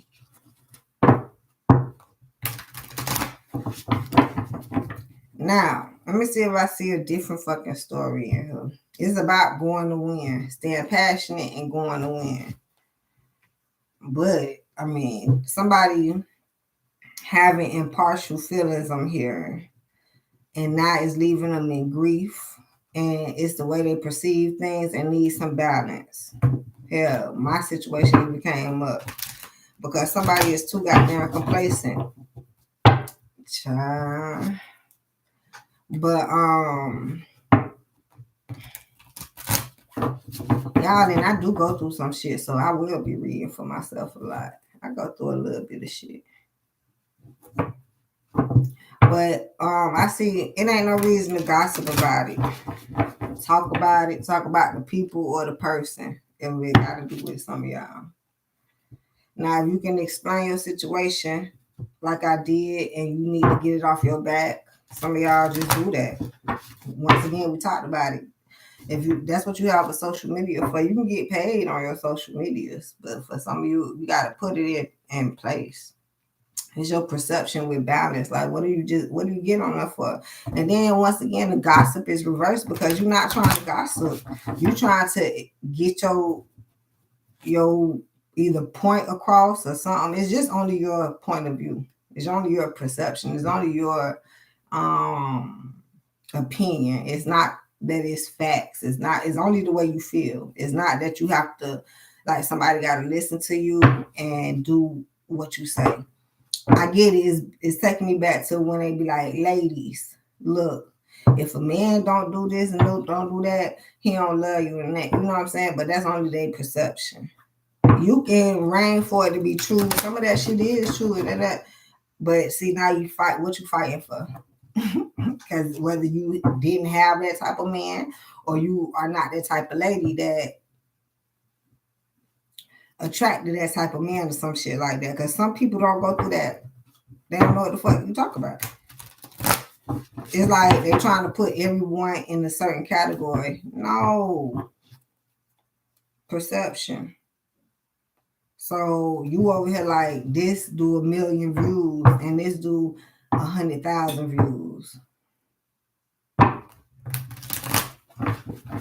Now, let me see if I see a different fucking story in here. It's about going to win. Staying passionate and going to win. But, I mean, somebody having impartial feelings, I'm hearing. And now it's leaving them in grief. And it's the way they perceive things and need some balance. Hell, my situation even came up. Because somebody is too goddamn complacent. Child. But, y'all, and I do go through some shit, so I will be reading for myself a lot. I go through a little bit of shit. But I see it ain't no reason to gossip about it. Talk about it. Talk about the people or the person. And we got to do with some of y'all. Now, if you can explain your situation like I did and you need to get it off your back, some of y'all just do that. Once again, we talked about it. If that's what you have a social media for, you can get paid on your social medias. But for some of you, you got to put it in place. It's your perception with balance. Like, what do you get on that for? And then once again, the gossip is reversed because you're not trying to gossip. You're trying to get your either point across or something. It's just only your point of view. It's only your perception. It's only your opinion. It's not that it's facts. It's only the way you feel. It's not that you have to, like, somebody got to listen to you and do what you say. I get it. It's taking me back to when they be like, ladies, look, if a man don't do this and don't do that, he don't love you and that. You know what I'm saying? But that's only their perception. You can reign for it to be true. Some of that shit is true and that. But see, now you fight what you fighting for. Because whether you didn't have that type of man or you are not that type of lady that attracted that type of man or some shit like that. Because some people don't go through that. They don't know what the fuck you talk about. It's like they're trying to put everyone in a certain category. No. Perception. So you over here like this do 1 million views and this do 100,000 views.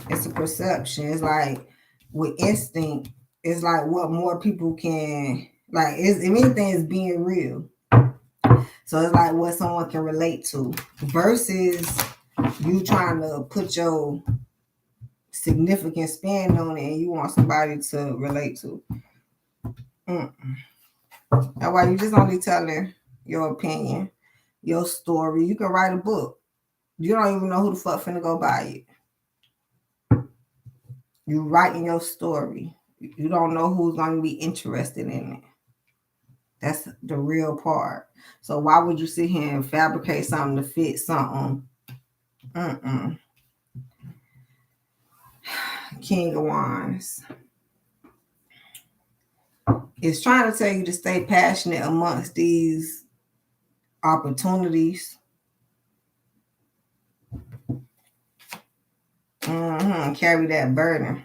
It's a perception. It's like with instinct, it's like what more people can like. If anything, is being real. So it's like what someone can relate to versus you trying to put your significant spin on it and you want somebody to relate to. That's why you just only telling your opinion, your story. You can write a book. You don't even know who the fuck finna go buy it. You writing your story. You don't know who's going to be interested in it. That's the real part. So why would you sit here and fabricate something to fit something? King of Wands. It's trying to tell you to stay passionate amongst these opportunities. Carry that burden.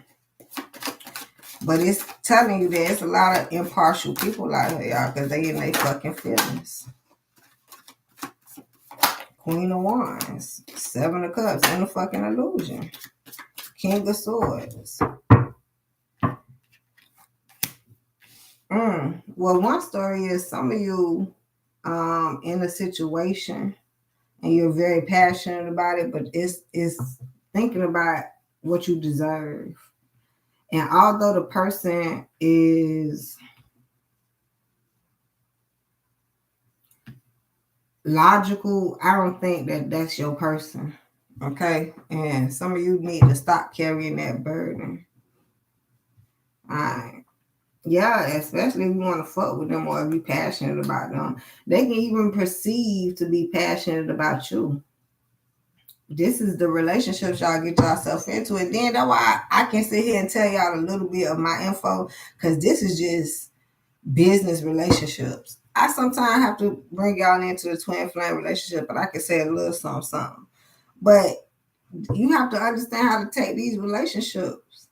But it's telling you that it's a lot of impartial people out here, y'all, because they in their fucking feelings. Queen of Wands, 7 of Cups, and a fucking illusion. King of Swords. Well, one story is some of you in a situation and you're very passionate about it, but it's thinking about what you deserve. And although the person is logical, I don't think that that's your person. Okay? And some of you need to stop carrying that burden. All right. Yeah, especially if you want to fuck with them or if you're passionate about them. They can even perceive to be passionate about you. This is the relationships y'all get yourself into. And then that's why I can sit here and tell y'all a little bit of my info, because this is just business relationships. I sometimes have to bring y'all into the twin flame relationship, but I can say a little something. But you have to understand how to take these relationships.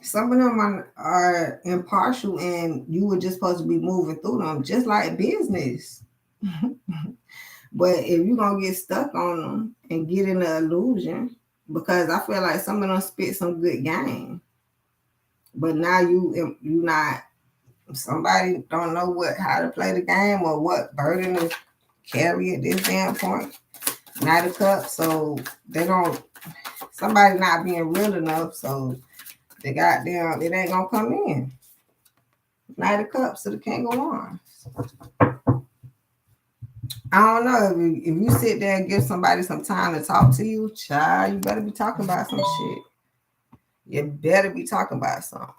Some of them are impartial and you were just supposed to be moving through them, just like business. But if you're going to get stuck on them and get in the illusion, because I feel like some of them spit some good game. But now you not, somebody don't know how to play the game or what burden to carry at this damn point. Knight of Cups, so they don't, somebody not being real enough, so they goddamn, it ain't gonna come in. Knight of Cups to the King of Wands. I don't know, if you sit there and give somebody some time to talk to you, child, you better be talking about some shit. You better be talking about something.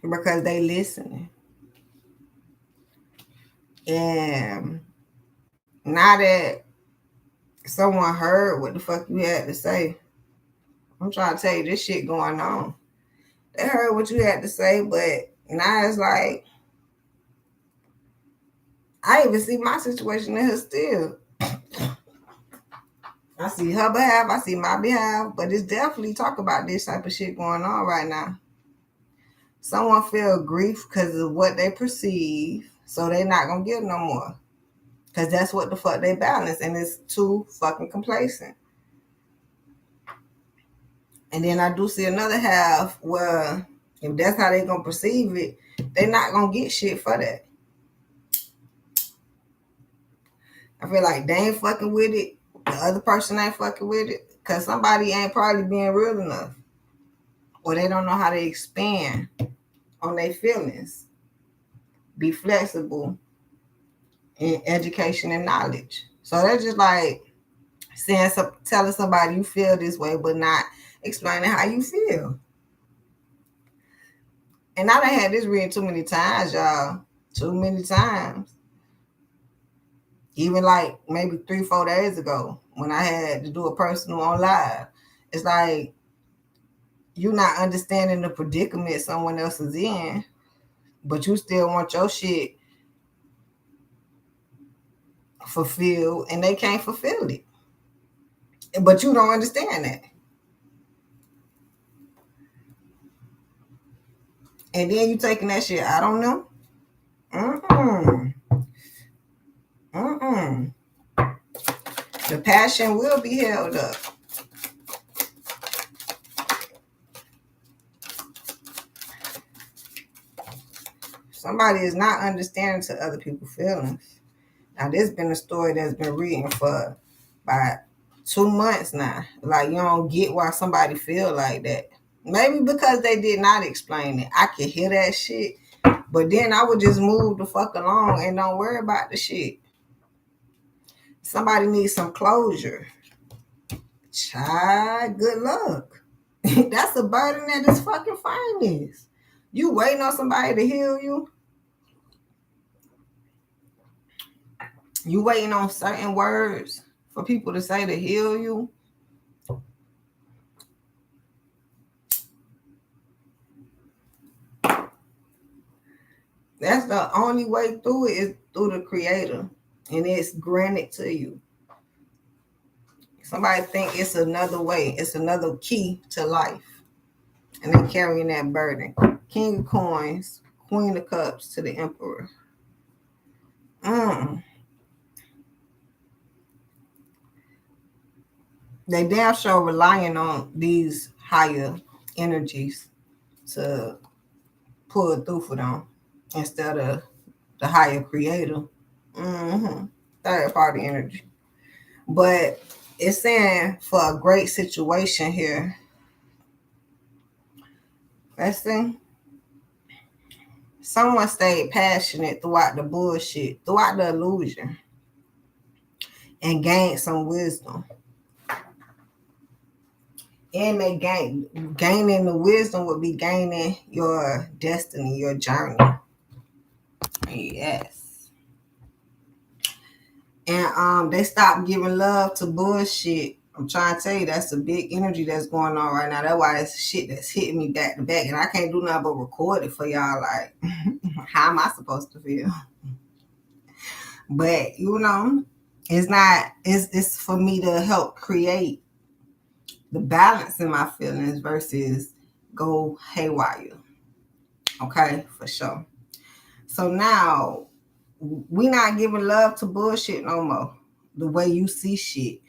Because they listening. And now that someone heard what the fuck you had to say, I'm trying to tell you this shit going on. They heard what you had to say, but now it's like, I even see my situation in her still. I see her behalf, I see my behalf, but it's definitely talk about this type of shit going on right now. Someone feel grief because of what they perceive, so they're not gonna give no more. Because that's what the fuck they balance, and it's too fucking complacent. And then I do see another half where if that's how they gonna perceive it, they're not gonna get shit for that. I feel like they ain't fucking with it. The other person ain't fucking with it. Because somebody ain't probably being real enough. Or they don't know how to expand on their feelings. Be flexible in education and knowledge. So they're just like telling somebody you feel this way, but not explaining how you feel. And I done had this read too many times, y'all. Too many times. Even like maybe 3-4 days ago when I had to do a personal on live. It's like you're not understanding the predicament someone else is in, but you still want your shit fulfilled and they can't fulfill it. But you don't understand that. And then you taking that shit out on them? The passion will be held up. Somebody is not understanding to other people's feelings. Now, this been a story that's been reading for about 2 months now. Like, you don't get why somebody feel like that. Maybe because they did not explain it. I could hear that shit. But then I would just move the fuck along and don't worry about the shit. Somebody needs some closure. Child, good luck. That's a burden that is fucking fine is. You waiting on somebody to heal you? You waiting on certain words for people to say to heal you? That's the only way through it is through the Creator. And it's granted to you. Somebody think it's another way. It's another key to life. And they're carrying that burden. King of Coins, Queen of Cups to the Emperor. They damn sure relying on these higher energies to pull through for them instead of the higher creator. Third party energy. But it's saying for a great situation here. Let's see. Someone stayed passionate throughout the bullshit, throughout the illusion, and gained some wisdom. And they gaining the wisdom would be gaining your destiny, your journey. Yes. And they stopped giving love to bullshit. I'm trying to tell you, that's a big energy that's going on right now. That's why it's shit that's hitting me back to back. And I can't do nothing but record it for y'all. Like, how am I supposed to feel? But, you know, it's for me to help create the balance in my feelings versus go haywire. Okay, for sure. So now, we not giving love to bullshit no more. The way you see shit.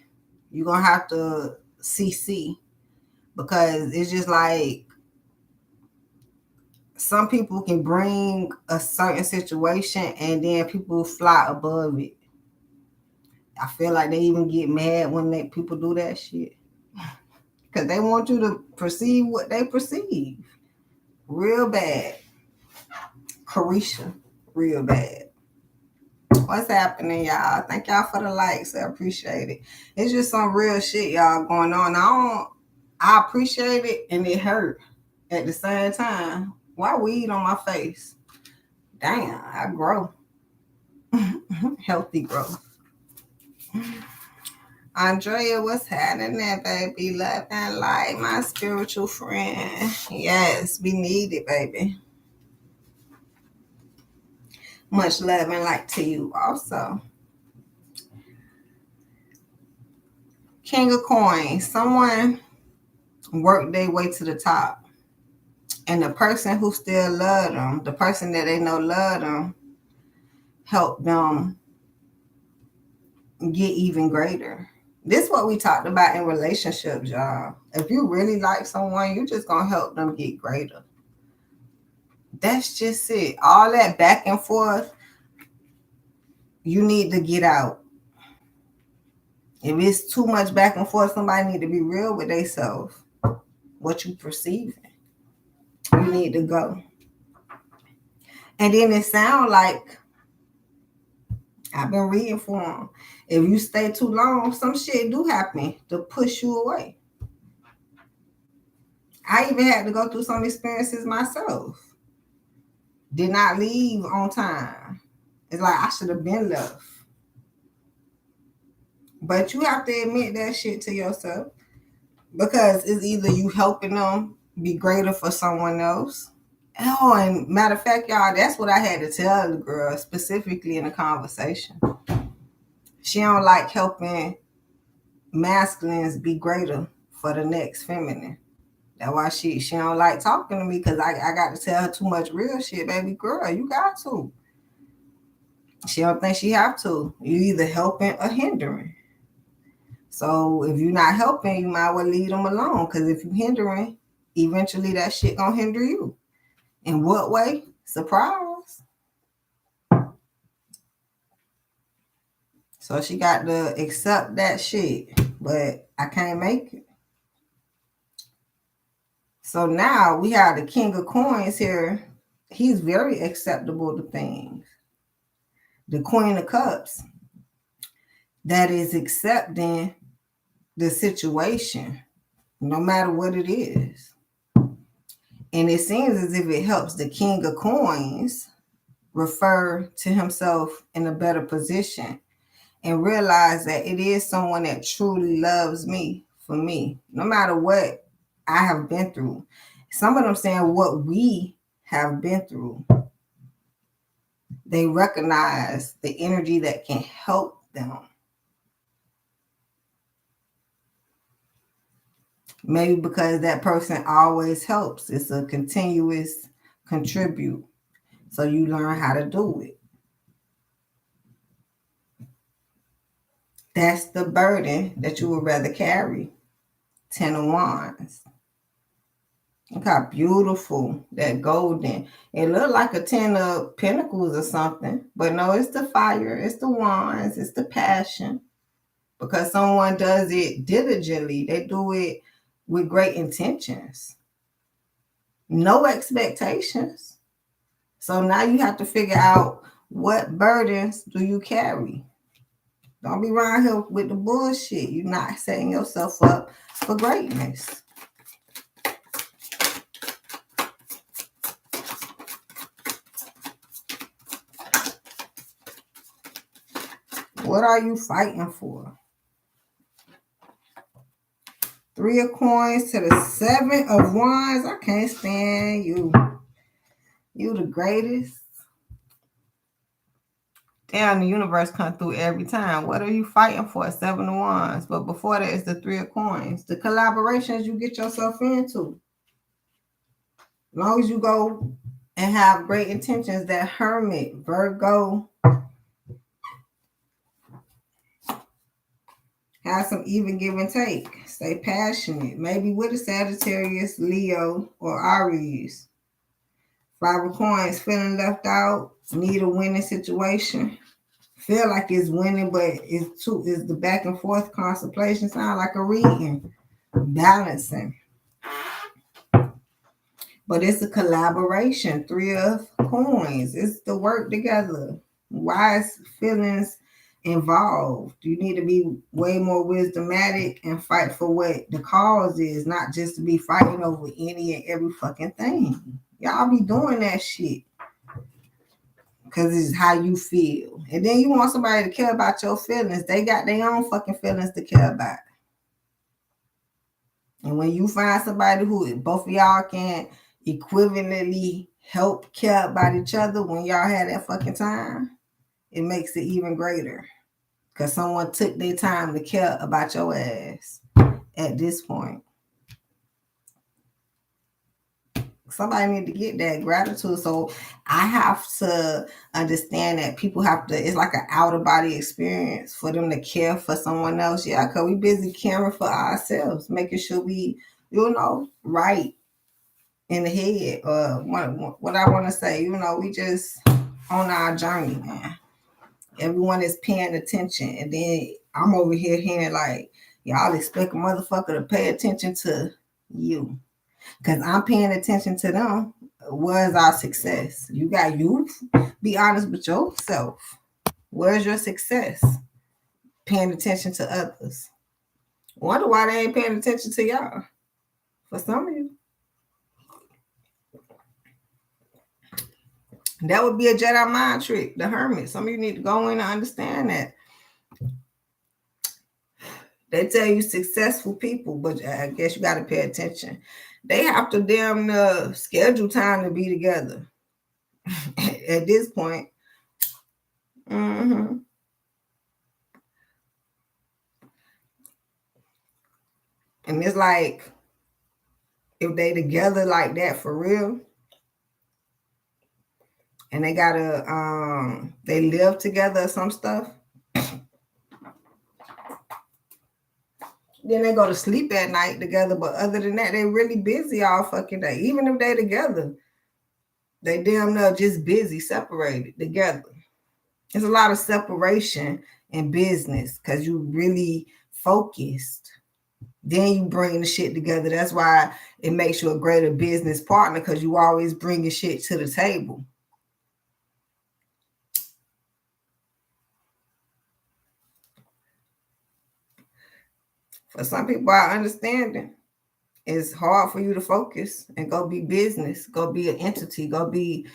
You're going to have to see because it's just like some people can bring a certain situation and then people fly above it. I feel like they even get mad when people do that shit because they want you to perceive what they perceive. Real bad. Carisha, real bad. What's happening, y'all? Thank y'all for the likes. I appreciate it. It's just some real shit, y'all, going on. I appreciate it and it hurt at the same time. Why weed on my face? Damn, I grow. Healthy growth. Andrea, what's happening there, baby? Love and light, my spiritual friend. Yes, we need it, baby. Much love and light to you also. King of Coins. Someone worked their way to the top. And the person who still love them, the person that they know love them, help them get even greater. This is what we talked about in relationships, y'all. If you really like someone, you're just going to help them get greater. That's just it. All that back and forth, you need to get out. If it's too much back and forth, somebody need to be real with themselves. What you perceiving, you need to go. And then it sounds like I've been reading for them. If you stay too long, some shit do happen to push you away. I even had to go through some experiences myself. Did not leave on time. It's like I should have been left. But you have to admit that shit to yourself. Because it's either you helping them be greater for someone else. Oh, and matter of fact, y'all, that's what I had to tell the girl specifically in the conversation. She don't like helping masculines be greater for the next feminine. That's why she don't like talking to me, because I got to tell her too much real shit. Baby girl, you got to. She don't think she have to. You either helping or hindering. So if you're not helping, you might well leave them alone, because if you hindering, eventually that shit gonna hinder you. In what way? Surprise. So she got to accept that shit, but I can't make it. So now we have the King of Coins here. He's very acceptable to things. The Queen of Cups, that is accepting the situation, no matter what it is. And it seems as if it helps the King of Coins refer to himself in a better position and realize that it is someone that truly loves me for me, no matter what I have been through. Some of them saying what we have been through. They recognize the energy that can help them. Maybe because that person always helps. It's a continuous contribute. So you learn how to do it. That's the burden that you would rather carry. 10 of Wands. Look how beautiful that golden. It looked like a 10 of Pentacles or something. But no, it's the fire. It's the wands. It's the passion. Because someone does it diligently. They do it with great intentions. No expectations. So now you have to figure out, what burdens do you carry? Don't be around here with the bullshit. You're not setting yourself up for greatness. What are you fighting for? 3 of Coins to the 7 of Wands. I can't stand you. You the greatest. Damn, the universe come through every time. What are you fighting for? 7 of Wands. But before that, it's the 3 of Coins. The collaborations you get yourself into. As long as you go and have great intentions, that Hermit, Virgo, have some even give and take. Stay passionate. Maybe with a Sagittarius, Leo, or Aries. 5 of Coins, feeling left out, need a winning situation. Feel like it's winning, but it's the back and forth contemplation. Sound like a reading. Balancing. But it's a collaboration. 3 of Coins. It's the work together. Wise feelings involved. You need to be way more wisdomatic and fight for what the cause is, not just to be fighting over any and every fucking thing. Y'all be doing that shit because it's how you feel. And then you want somebody to care about your feelings. They got their own fucking feelings to care about. And when you find somebody who both of y'all can equivalently help care about each other when y'all had that fucking time, it makes it even greater. Because someone took their time to care about your ass at this point. Somebody need to get that gratitude. So I have to understand that people have to, it's like an outer body experience for them to care for someone else. Yeah, because we busy caring for ourselves, making sure we, right in the head. What I want to say, we just on our journey, man. Everyone is paying attention. And then I'm over here hearing like, y'all expect a motherfucker to pay attention to you. Because I'm paying attention to them. Where's our success? You got youth. Be honest with yourself. Where's your success? Paying attention to others. Wonder why they ain't paying attention to y'all. For some of you. That would be a Jedi mind trick, the hermit. Some of you need to go in and understand that. They tell you successful people, but I guess you got to pay attention. They have to damn schedule time to be together at this point. Mm-hmm. And it's like, if they together like that for real, and they gotta they live together or some stuff, then they go to sleep at night together. But other than that, they really busy all fucking day. Even if they together, they damn near just busy, separated together. There's a lot of separation in business because you really focused. Then you bring the shit together. That's why it makes you a greater business partner, because you always bringing shit to the table. For some people, I understand it. It's hard for you to focus and go be business, go be an entity, go be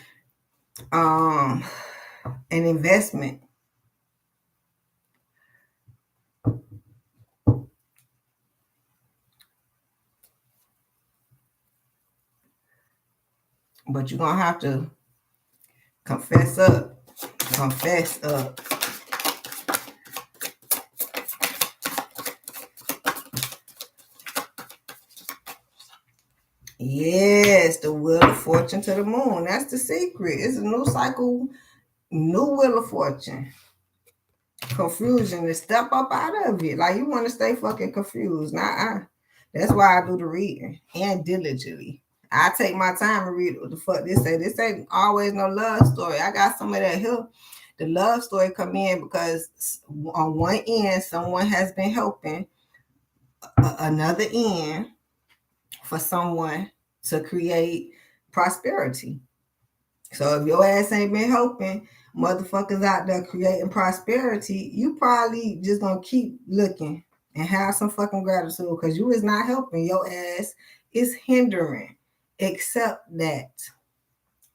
an investment. But you're gonna have to confess up. Confess up. Yes, the wheel of fortune to the moon. That's the secret. It's a new cycle, new wheel of fortune. Confusion, to step up out of it. Like, you want to stay fucking confused. That's why I do the reading, and diligently. I take my time and read what the fuck this say. This ain't always no love story. I got some of that here. The love story come in because on one end, someone has been helping another end for someone to create prosperity. So if your ass ain't been helping motherfuckers out there creating prosperity, you probably just gonna keep looking and have some fucking gratitude, because you is not helping. Your ass is hindering. Accept that.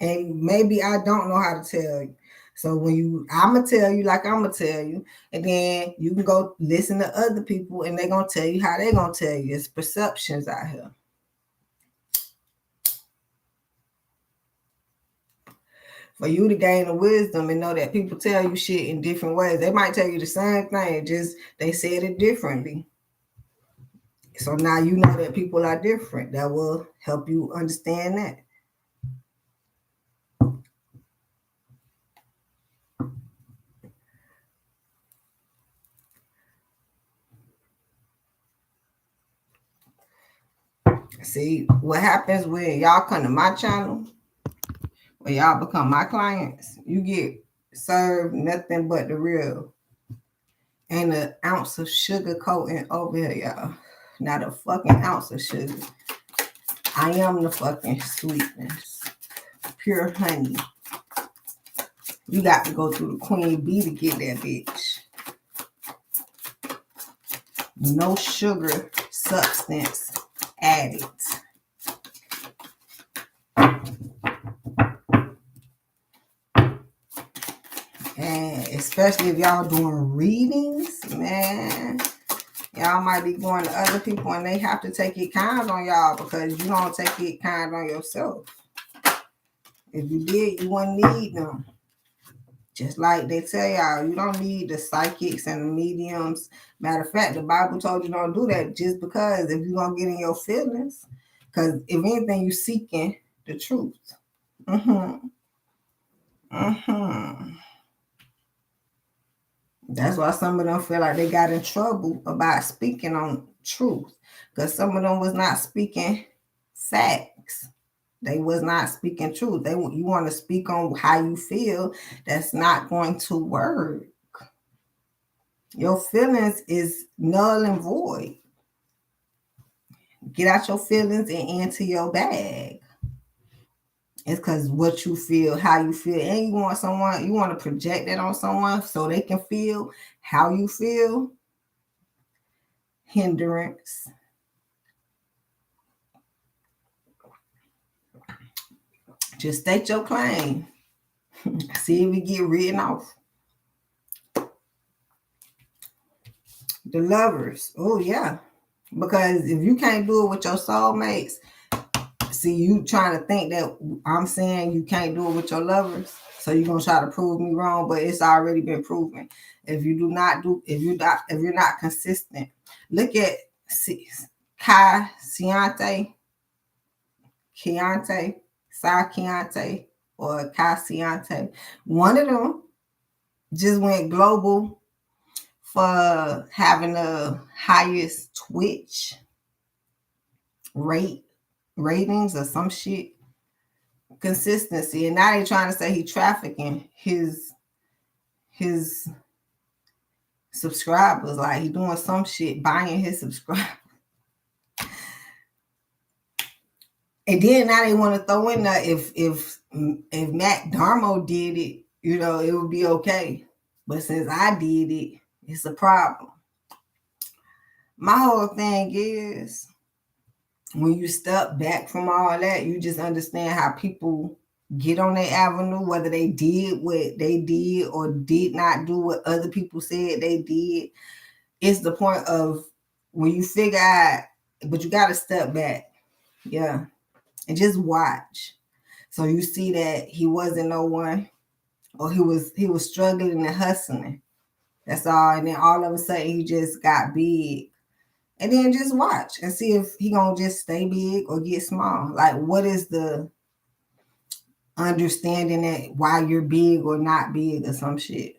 And maybe I don't know how to tell you. So I'ma tell you like I'ma tell you, and then you can go listen to other people and they're gonna tell you how they're gonna tell you. It's perceptions out here. For you to gain the wisdom and know that people tell you shit in different ways. They might tell you the same thing, just they said it differently. So now you know that people are different. That will help you understand that. See, what happens when y'all come to my channel, when y'all become my clients, you get served nothing but the real. Ain't an ounce of sugar coating over here, y'all. Not a fucking ounce of sugar. I am the fucking sweetness. Pure honey. You got to go through the queen bee to get that bitch. No sugar substance added. And especially if y'all doing readings, man, y'all might be going to other people and they have to take it kind on y'all because you don't take it kind on yourself. If you did, you wouldn't need them. Just like they tell y'all, you don't need the psychics and the mediums. Matter of fact, the Bible told you don't do that just because if you're going to get in your feelings. Because if anything, you're seeking the truth. That's why some of them feel like they got in trouble about speaking on truth. Because some of them was not speaking facts. They was not speaking truth. You want to speak on how you feel. That's not going to work. Your feelings is null and void. Get out your feelings and into your bag. It's because what you feel, how you feel, and you want to project that on someone so they can feel how you feel. Hindrance. Just state your claim. See if we get written off. The lovers. Oh, yeah. Because if you can't do it with your soulmates, see, you trying to think that I'm saying you can't do it with your lovers. So you're going to try to prove me wrong, but it's already been proven. If you're not consistent, look at Kai Ciante, Sa Keontae, or Kai Ciante. One of them just went global for having the highest Twitch ratings or some shit. Consistency. And now they're trying to say he trafficking his subscribers. Like he doing some shit, buying his subscribers. And then now they want to throw in that if Matt Darmo did it, it would be okay. But since I did it, it's a problem. My whole thing is, when you step back from all that, you just understand how people get on their avenue, whether they did what they did or did not do what other people said they did. It's the point of when you figure out, but you got to step back. Yeah. And just watch. So you see that he wasn't no one, or he was struggling and hustling. That's all. And then all of a sudden he just got big. And then just watch and see if he gonna just stay big or get small. Like, what is the understanding that why you're big or not big or some shit?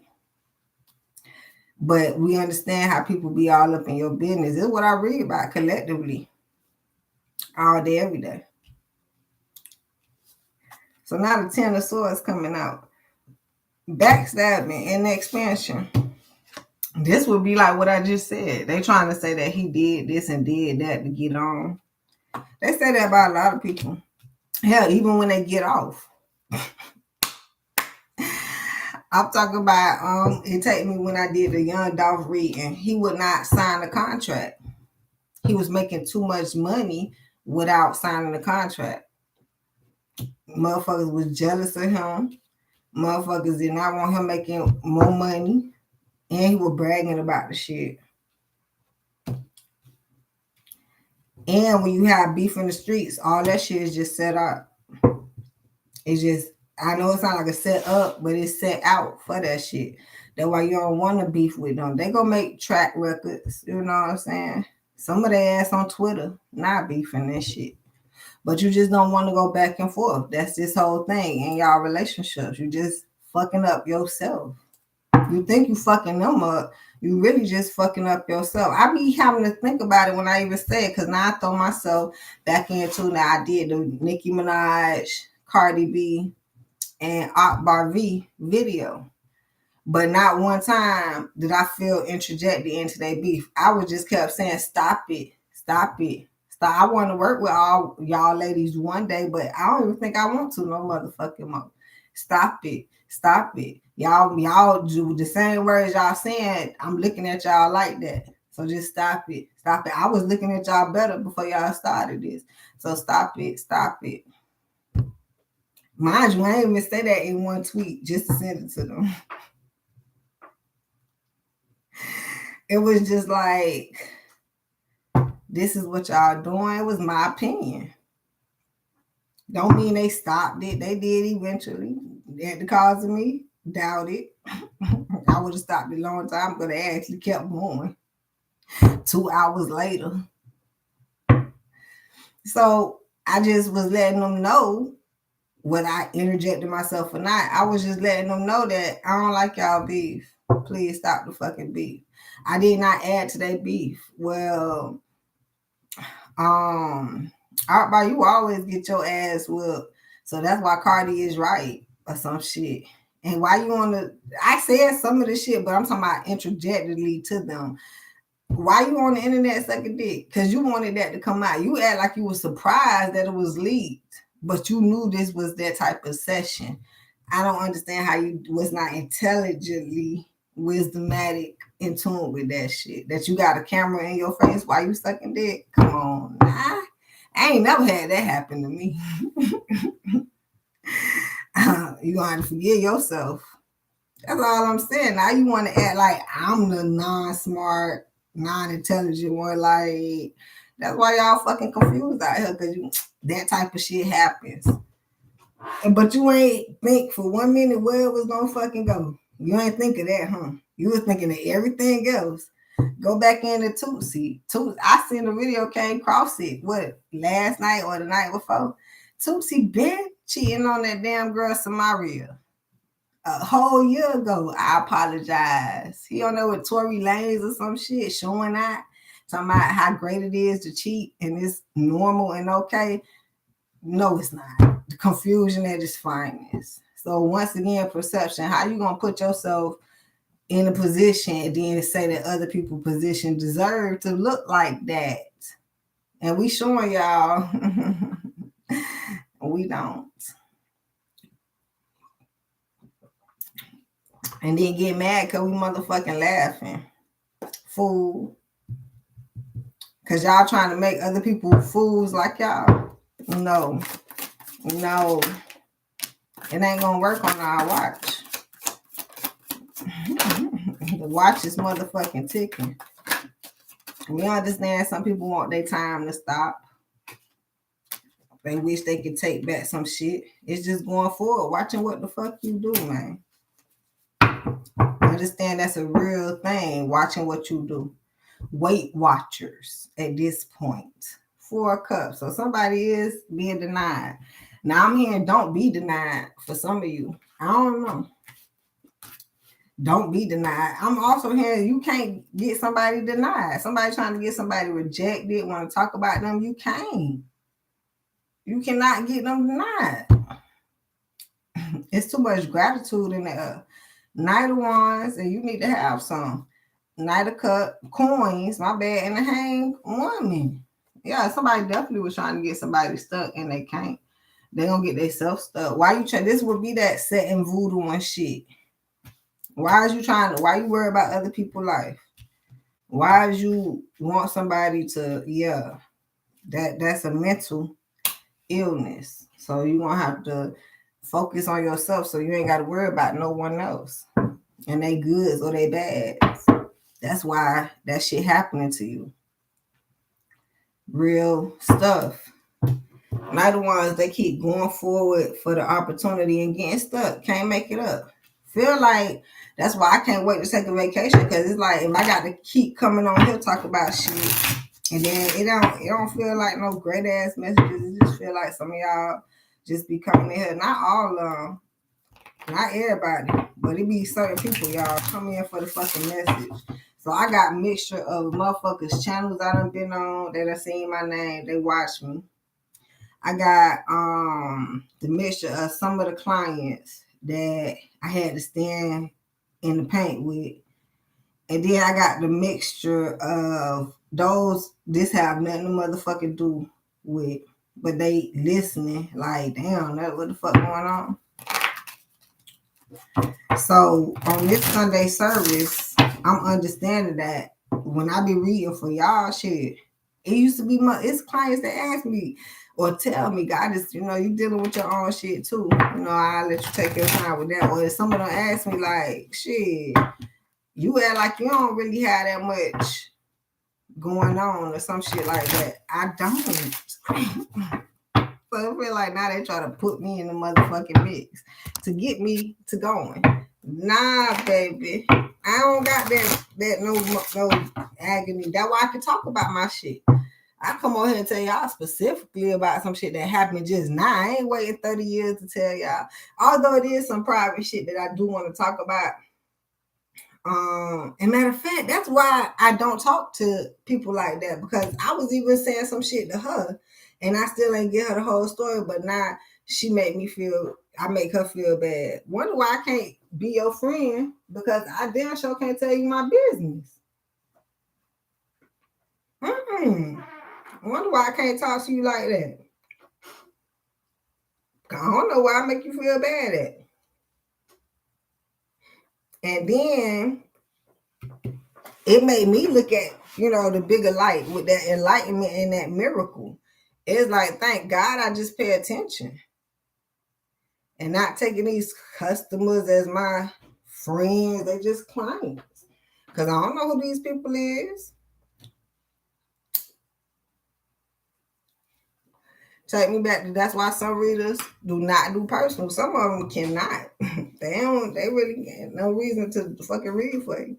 But we understand how people be all up in your business. This is what I read about collectively all day, every day. So now the 10 of Swords coming out. Backstabbing and expansion. This would be like what I just said. They trying to say that he did this and did that to get on. They say that about a lot of people. Hell, even when they get off. I'm talking about it take me when I did the Young Dolph reading. He would not sign the contract. He was making too much money without signing the contract. Motherfuckers was jealous of him. Motherfuckers did not want him making more money. And he was bragging about the shit. And when you have beef in the streets, all that shit is just set up. It's just, I know it sounds like a set up, but it's set out for that shit. That's why you don't want to beef with them. They gonna make track records, you know what I'm saying? Some of their ass on Twitter, not beefing that shit. But you just don't want to go back and forth. That's this whole thing in y'all relationships. You just fucking up yourself. You think you fucking them up. You really just fucking up yourself. I be having to think about it when I even say it, because now I throw myself back into now I did the Nicki Minaj, Cardi B, and Akbar V video. But not one time did I feel interjected into their beef. I was just kept saying, stop it, stop it. Stop. I want to work with all y'all ladies one day, but I don't even think I want to no motherfucking more. Stop it. Stop it. Y'all do the same words y'all saying. I'm looking at y'all like that. So just stop it. Stop it. I was looking at y'all better before y'all started this. So stop it. Stop it. Mind you, I didn't even say that in one tweet just to send it to them. It was just like, this is what y'all doing. It was my opinion. Don't mean they stopped it. They did eventually. At the cause of me, doubt it. I would have stopped it a long time, but they actually kept going. 2 hours later. So I just was letting them know, whether I interjected myself or not. I was just letting them know that I don't like y'all beef. Please stop the fucking beef. I did not add to their beef. Well, you always get your ass whooped. So that's why Cardi is right or some shit. And why you want to, I said some of the shit, but I'm talking about interjectedly to them. Why you on the internet sucking dick? Because you wanted that to come out. You act like you were surprised that it was leaked, but you knew this was that type of session. I don't understand how you was not intelligently wisdomatic in tune with that shit. That you got a camera in your face while you sucking dick. Come on, nah. I ain't never had that happen to me. You gonna have to forgive yourself. That's all I'm saying. Now you want to act like I'm the non-smart, non-intelligent one. Like, that's why y'all fucking confused out here, because that type of shit happens. But you ain't think for 1 minute where it was gonna fucking go. You ain't think of that, huh? You was thinking of everything else. Go back into Tootsie. I seen the video came across it, what, last night or the night before? Tootsie been cheating on that damn girl Samaria a whole year ago. I apologize. He don't know what Tory Lanez or some shit showing out, talking about how great it is to cheat and it's normal and okay. No, it's not. The confusion at its finest. So once again, perception. How you gonna put yourself in a position and then say that other people's position deserve to look like that? And we showing y'all we don't. And then get mad because we motherfucking laughing. Fool. Because y'all trying to make other people fools like y'all. No. It ain't gonna work on our watch. The watch is motherfucking ticking. We understand some people want their time to stop. They wish they could take back some shit. It's just going forward, watching what the fuck you do, man. Understand that's a real thing, watching what you do. Weight Watchers at this point. 4 cups. So somebody is being denied. Now I'm hearing don't be denied for some of you. I don't know. Don't be denied. I'm also hearing you can't get somebody denied. Somebody trying to get somebody rejected, want to talk about them, you can't. You cannot get them denied. It's too much gratitude in the Knight of Wands, and you need to have some. Knight of Cup, coins, my bad, and the Hang woman. Yeah, somebody definitely was trying to get somebody stuck and they can't. They gonna get themselves stuck. Why you trying? This would be that setting voodoo and shit. Why is you trying to? Why you worry about other people's life? Why is you want somebody to? Yeah, that's a mental illness. So you gonna have to focus on yourself, so you ain't got to worry about no one else and they goods or they bads. That's why that shit happening to you. Real stuff. Not the ones they keep going forward for the opportunity and getting stuck. Can't make it up. Feel like that's why I can't wait to take a vacation, because it's like if I got to keep coming on here talk about shit, and then it don't feel like no great ass messages. It just feel like some of y'all just be coming in here. Not all of them, not everybody, but it be certain people, y'all, come in for the fucking message. So I got a mixture of motherfuckers channels I done been on that I seen my name, they watch me. I got the mixture of some of the clients that I had to stand in the paint with. And then I got the mixture of those this have nothing to motherfucking do with, but they listening like, damn, that what the fuck going on? So on this Sunday service, I'm understanding that when I be reading for y'all shit, it used to be it's clients that ask me or tell me, God is, you dealing with your own shit too. I'll let you take your time with that. Or if some of them ask me like, shit, you act like you don't really have that much going on or some shit like that. I don't. So I feel like now they try to put me in the motherfucking mix to get me to going. Nah, baby. I don't got that no agony. That's why I can talk about my shit. I come on here and tell y'all specifically about some shit that happened just now. I ain't waiting 30 years to tell y'all. Although it is some private shit that I do want to talk about. And matter of fact, that's why I don't talk to people like that, because I was even saying some shit to her and I still ain't get her the whole story, but now she made me feel I make her feel bad. Wonder why I can't be your friend, because I damn sure can't tell you my business. Wonder why I can't talk to you like that. I don't know why I make you feel bad at. And then it made me look at, the bigger light with that enlightenment and that miracle. It's like, thank God I just pay attention and not taking these customers as my friends. They just clients. Because I don't know who these people is. Take me back to, that's why some readers do not do personal. Some of them cannot. They really have no reason to fucking read for you.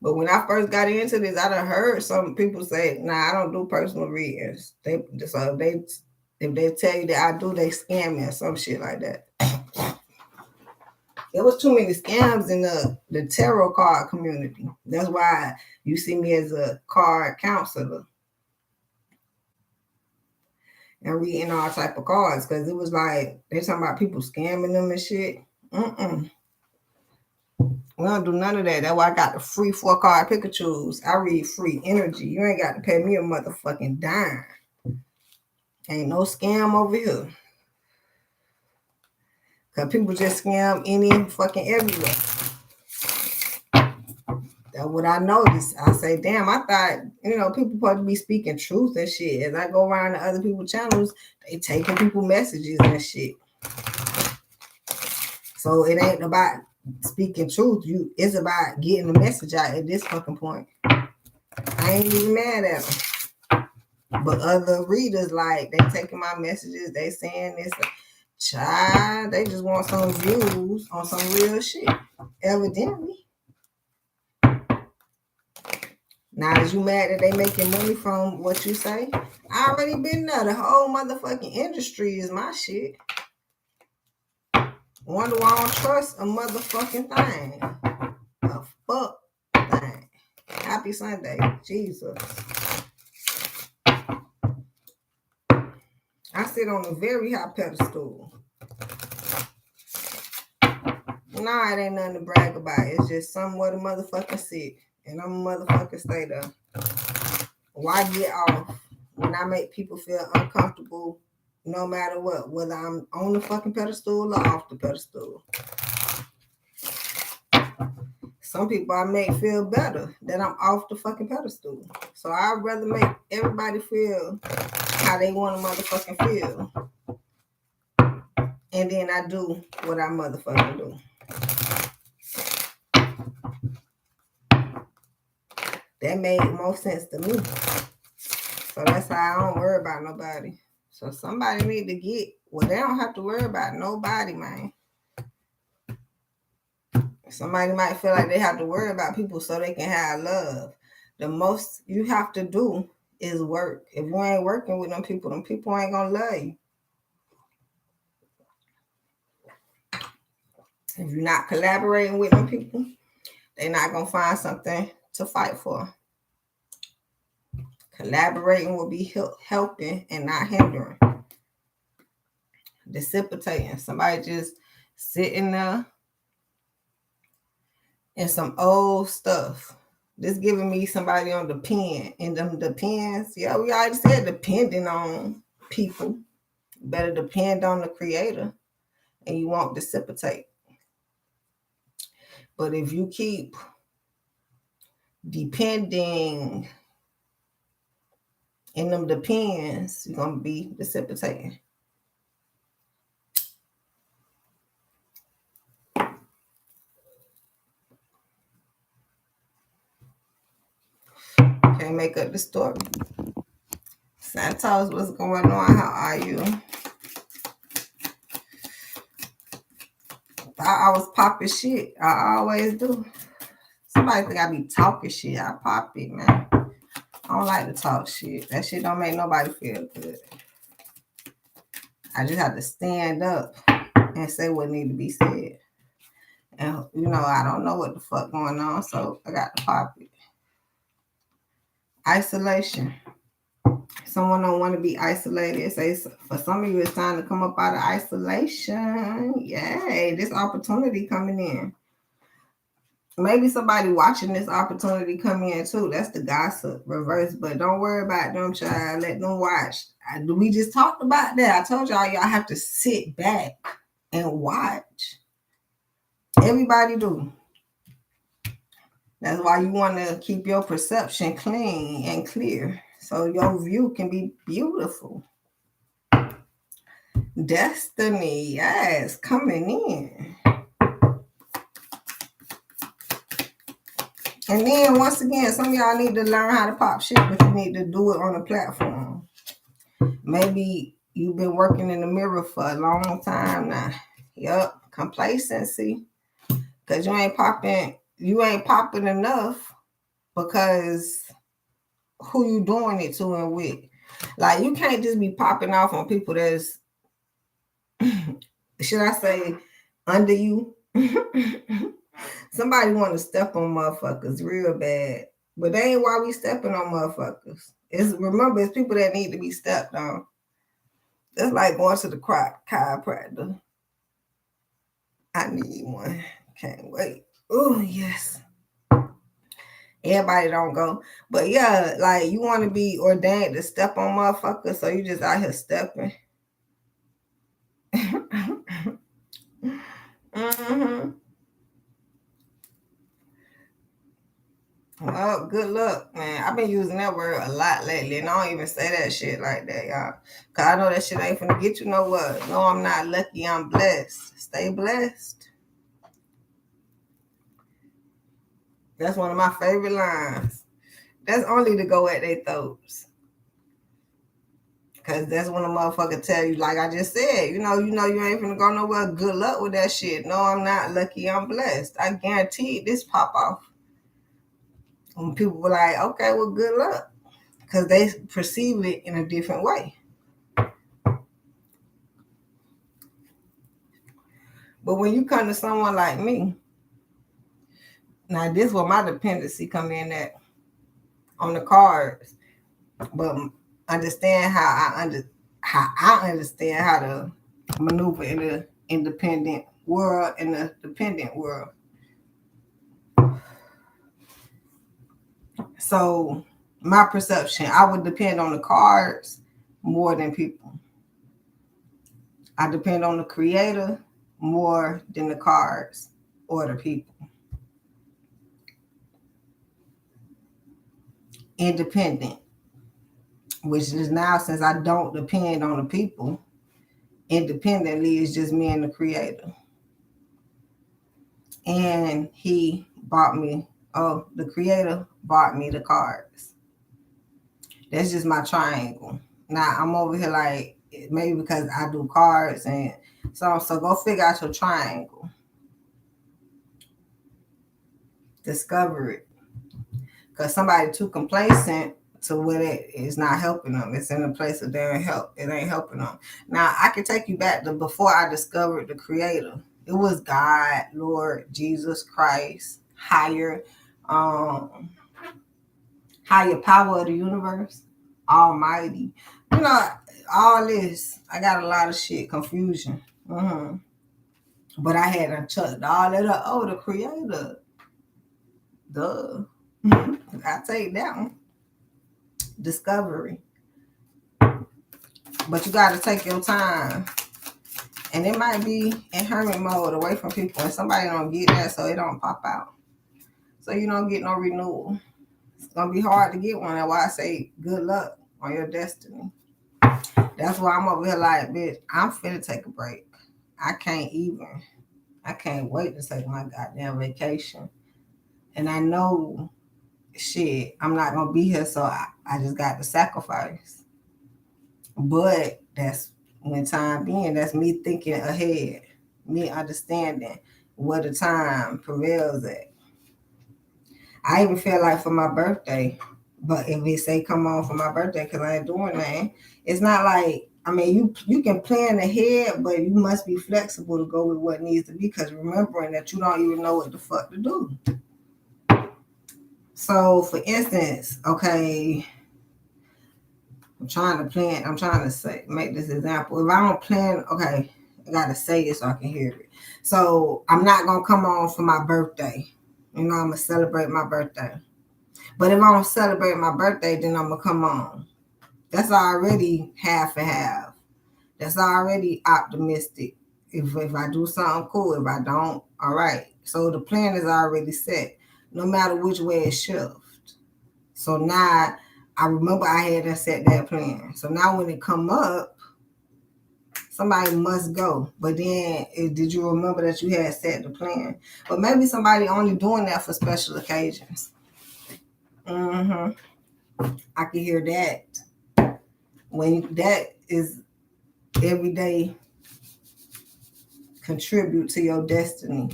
But when I first got into this, I done heard some people say, nah, I don't do personal readings. If they tell you that I do, they scam me or some shit like that. There was too many scams in the tarot card community. That's why you see me as a card counselor and reading all type of cards, because it was like they talking about people scamming them and shit. We don't do none of that. That's why I got the free 4-card Pikachus. I read free energy. You ain't got to pay me a motherfucking dime. Ain't no scam over here. Because people just scam any fucking everywhere. That's what I noticed. I say, damn, I thought, people supposed to be speaking truth and shit. As I go around to other people's channels, they taking people messages and shit. So it ain't about speaking truth. It's about getting the message out at this fucking point. I ain't even mad at them. But other readers, like, they taking my messages, they saying this, child, they just want some views on some real shit, evidently. Now, is you mad that they making money from what you say? I already been there. The whole motherfucking industry is my shit. Wonder why I don't trust a motherfucking thing. A fuck thing. Happy Sunday, Jesus. I sit on a very high pedestal. Nah, it ain't nothing to brag about. It's just somewhere the motherfucking sick. And I'm a motherfucking stay there. Why get off when I make people feel uncomfortable no matter what, whether I'm on the fucking pedestal or off the pedestal? Some people I make feel better that I'm off the fucking pedestal. So I'd rather make everybody feel how they want to motherfucking feel. And then I do what I motherfucking do. That made more sense to me. So that's how I don't worry about nobody. So somebody need to get, they don't have to worry about nobody, man. Somebody might feel like they have to worry about people so they can have love. The most you have to do is work. If you ain't working with them people ain't gonna love you. If you're not collaborating with them people, they're not gonna find something to fight for. Collaborating will be helping and not hindering. Dissipating. Somebody just sitting there in some old stuff. This giving me somebody on the pen. And them depends. Yeah, we already said depending on people. You better depend on the creator and you won't dissipate. But if you keep depending in them depends, you're going to be dissipating. Can't make up the story. Santos, what's going on? How are you? I was popping shit. I always do. Somebody think I be talking shit. I pop it, man. I don't like to talk shit. That shit don't make nobody feel good. I just have to stand up and say what need to be said. And, I don't know what the fuck going on, so I got to pop it. Isolation. Someone don't want to be isolated. It says for some of you, it's time to come up out of isolation. Yay, this opportunity coming in. Maybe somebody watching this opportunity come in too. That's the gossip reverse. But don't worry about them, child. Let them watch. We just talked about that. I told y'all have to sit back and watch. Everybody do. That's why you want to keep your perception clean and clear so your view can be beautiful. Destiny, yes, coming in. And then once again, some of y'all need to learn how to pop shit, but you need to do it on a platform. Maybe you've been working in the mirror for a long time now. Yup, complacency. Because you ain't popping enough because who you doing it to and with. Like, you can't just be popping off on people that's, should I say, under you. Somebody want to step on motherfuckers real bad. But they ain't why we stepping on motherfuckers. Remember, it's people that need to be stepped on. That's like going to the chiropractor. I need one. Can't wait. Oh, yes. Everybody don't go. But yeah, like, you want to be ordained to step on motherfuckers, so you just out here stepping. Mm-hmm. Well, good luck, man. I've been using that word a lot lately, and I don't even say that shit like that, y'all. Because I know that shit ain't finna get you nowhere. No, I'm not lucky. I'm blessed. Stay blessed. That's one of my favorite lines. That's only to go at their throats. Because that's when a motherfucker tell you, like I just said, you know you ain't finna go nowhere. Good luck with that shit. No, I'm not lucky. I'm blessed. I guarantee this pop off. When people were like, okay, well, good luck. Because they perceive it in a different way. But when you come to someone like me, now this is where my dependency come in at on the cards. But understand how I understand how to maneuver in the independent world and the dependent world. So my perception, I would depend on the cards more than people. I depend on the creator more than the cards or the people. Independent, which is now, since I don't depend on the people, independently is just me and the creator. And the creator bought me the cards. That's just my triangle. Now I'm over here like, maybe because I do cards, and so go figure out your triangle. Discover it. Because somebody too complacent to where it is not helping them. It's in a place of their help. It ain't helping them. Now, I can take you back to before I discovered the creator. It was God, Lord, Jesus Christ, higher power of the universe, almighty. You know, all this, I got a lot of shit, confusion. Mm-hmm. But I had chucked all that up. Oh, the creator. Duh. I take that one. Discovery. But you got to take your time. And it might be in hermit mode, away from people, and somebody don't get that, so it don't pop out. So you don't get no renewal. It's going to be hard to get one. That's why I say good luck on your destiny. That's why I'm over here like, bitch, I'm finna take a break. I can't wait to take my goddamn vacation. And I know, shit, I'm not going to be here, so I just got to sacrifice. But that's when time being, that's me thinking ahead, me understanding where the time prevails at. I even feel like for my birthday, but if it say come on for my birthday, because I ain't doing that, it's not like, I mean, you can plan ahead, but you must be flexible to go with what needs to be, because remembering that you don't even know what the fuck to do. So, for instance, okay, trying to make this example. If I don't plan, okay, I gotta say it so I can hear it. So I'm not gonna come on for my birthday. I'm gonna celebrate my birthday. But if I don't celebrate my birthday, then I'm gonna come on. That's already half and half. That's already optimistic. If I do something cool, if I don't, all right. So the plan is already set, no matter which way it shifts. So now I remember I had to set that plan. So now when it come up, somebody must go. But then did you remember that you had set the plan? But maybe somebody only doing that for special occasions. I can hear that. When that is every day contribute to your destiny.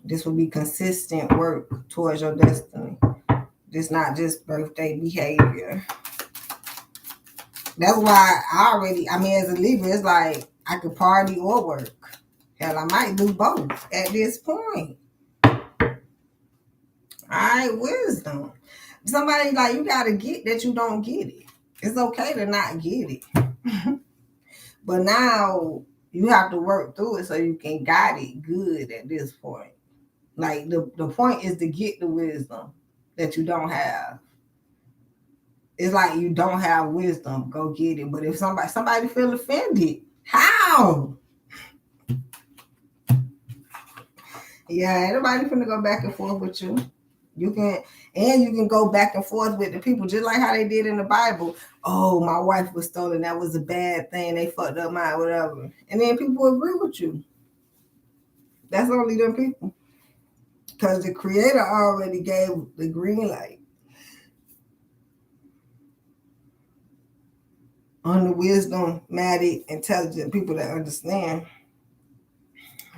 This will be consistent work towards your destiny. This not just birthday behavior. That's why as a Libra, it's like I could party or work. Hell, I might do both at this point. All right, wisdom. Somebody like, you got to get that you don't get it. It's okay to not get it. But now you have to work through it so you can guide it good at this point. Like the point is to get the wisdom that you don't have. It's like you don't have wisdom, go get it. But if somebody feel offended, how? Yeah, everybody finna go back and forth with you. You can go back and forth with the people, just like how they did in the Bible. Oh, my wife was stolen. That was a bad thing. They fucked up my whatever. And then people agree with you. That's only them people. Because the creator already gave the green light on the wisdom-matic, intelligent people that understand.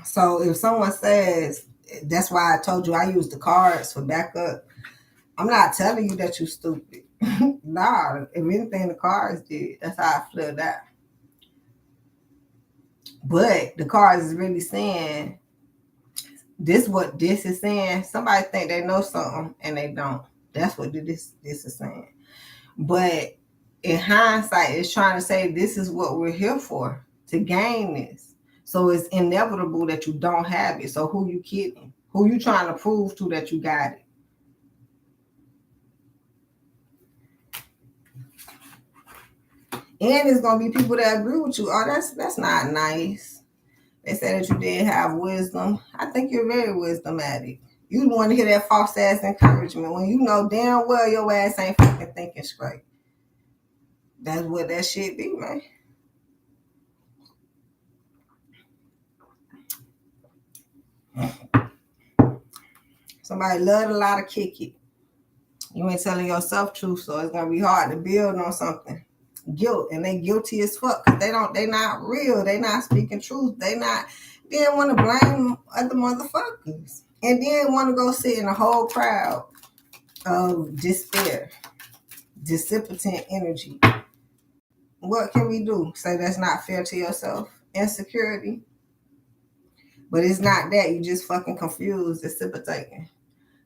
So if someone says, that's why I told you I use the cards for backup, I'm not telling you that you're stupid. Nah, if anything, the cards did. That's how I flipped out. But the cards is really saying, what this is saying. Somebody think they know something and they don't. That's what this is saying. But in hindsight, it's trying to say this is what we're here for, to gain this. So it's inevitable that you don't have it. So who you kidding? Who you trying to prove to that you got it? And it's gonna be people that agree with you. Oh, that's not nice. They say that you did have wisdom. I think you're very wisdomatic. You want to hear that false ass encouragement when you know damn well your ass ain't fucking thinking straight. That's what that shit be, man. Somebody love a lot of kick it. You ain't telling yourself truth, so it's gonna be hard to build on something. Guilt, and they guilty as fuck because they not real. They not speaking truth. They want to blame other motherfuckers, and then want to go sit in a whole crowd of despair, dissipatant energy. What can we do? Say that's not fair to yourself? Insecurity. But it's not that. You just fucking confused, dissipating.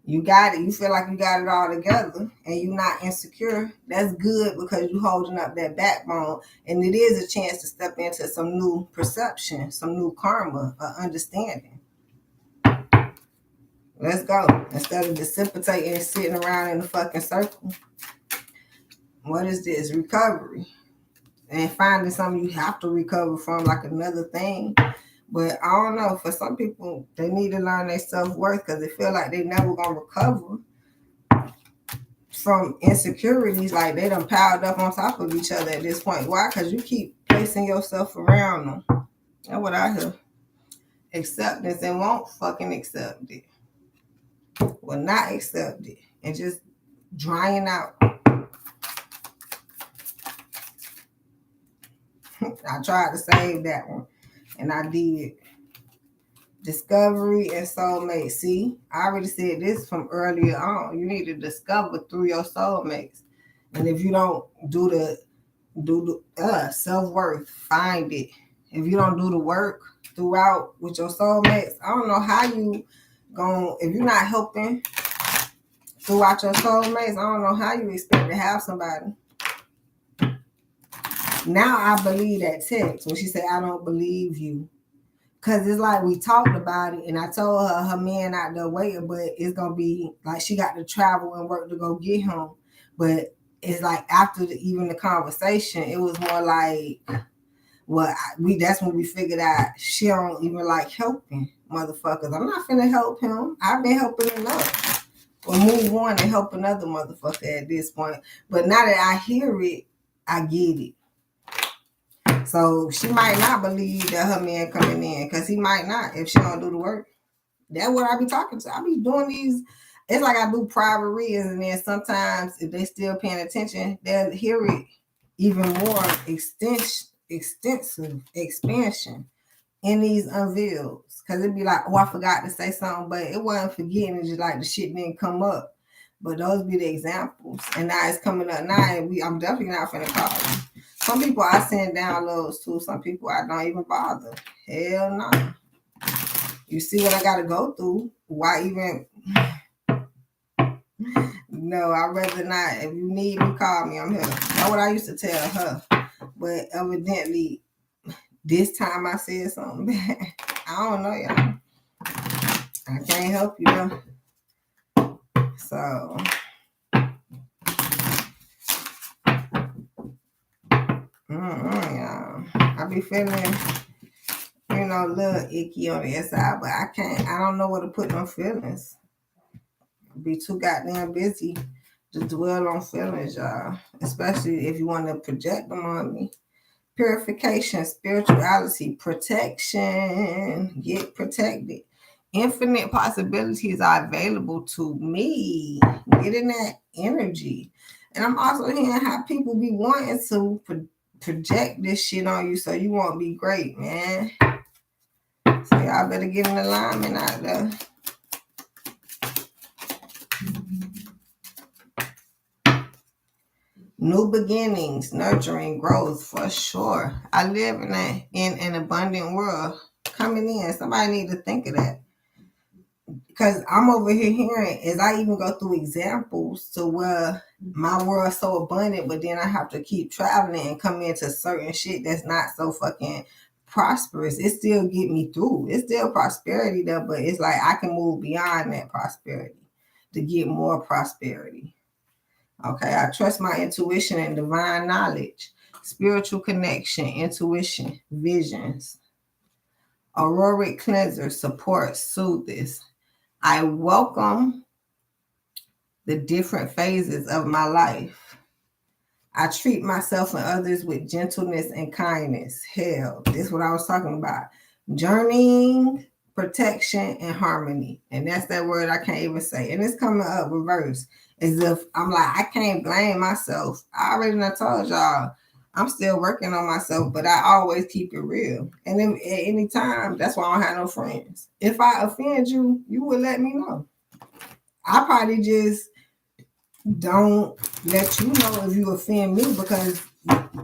You got it. You feel like you got it all together and you're not insecure. That's good because you're holding up that backbone. And it is a chance to step into some new perception, some new karma, understanding. Let's go. Instead of dissipating and sitting around in a fucking circle. What is this? Recovery. And finding something you have to recover from, like another thing. But I don't know, for some people, they need to learn their self-worth because they feel like they never going to recover from insecurities. Like they done piled up on top of each other at this point. Why? Because you keep placing yourself around them. That's what I hear. Acceptance and won't fucking accept it. Will not accept it. And just drying out. I tried to save that one. And I did. Discovery and soulmate. See, I already said this from earlier on. You need to discover through your soulmates. And if you don't do the self-worth, find it. If you don't do the work throughout with your soulmates, I don't know how you going, if you're not helping throughout your soulmates, I don't know how you expect to have somebody. Now I believe that text when she said, I don't believe you. Because it's like we talked about it, and I told her man out there waiting, but it's going to be like she got to travel and work to go get him. But it's like after even the conversation, it was more like, well, that's when we figured out she don't even like helping motherfuckers. I'm not finna help him. I've been helping enough. Or move on and help another motherfucker at this point. But now that I hear it, I get it. So she might not believe that her man coming in, because he might not if she don't do the work. That's what I be talking to. I be doing these. It's like I do private readings, and then sometimes if they still paying attention, they'll hear it even more extensive expansion in these unveils. Because it'd be like, oh, I forgot to say something, but it wasn't forgetting. It's just like the shit didn't come up. But those be the examples. And now it's coming up now, and I'm definitely not finna call you. Some people I send downloads to. Some people I don't even bother. Hell no. You see what I got to go through. Why even? No, I'd rather not. If you need me, call me. I'm here. That's what I used to tell her. But evidently, this time I said something bad. I don't know, y'all. I can't help you, though. So, y'all. I be feeling, a little icky on the inside, but I don't know where to put my feelings. Be too goddamn busy to dwell on feelings, y'all. Especially if you want to project them on me. Purification, spirituality, protection. Get protected. Infinite possibilities are available to me. Get in that energy. And I'm also hearing how people be wanting to project this shit on you so you won't be great, man. So y'all better get in alignment out there. New beginnings, nurturing growth for sure. I live in an abundant world. Coming in, somebody need to think of that. Because I'm over here hearing, as I even go through examples to where my world's so abundant, but then I have to keep traveling and come into certain shit that's not so fucking prosperous. It still get me through. It's still prosperity there, but it's like I can move beyond that prosperity to get more prosperity. Okay, I trust my intuition and divine knowledge, spiritual connection, intuition, visions. Auroric cleanser supports, soothes. I welcome the different phases of my life. I treat myself and others with gentleness and kindness. Hell, this is what I was talking about. Journeying, protection, and harmony. And that's that word I can't even say. And it's coming up reverse. As if I'm like, I can't blame myself. I already done told y'all, I'm still working on myself, but I always keep it real. And then at any time, that's why I don't have no friends. If I offend you, you would let me know. I probably just don't let you know if you offend me, because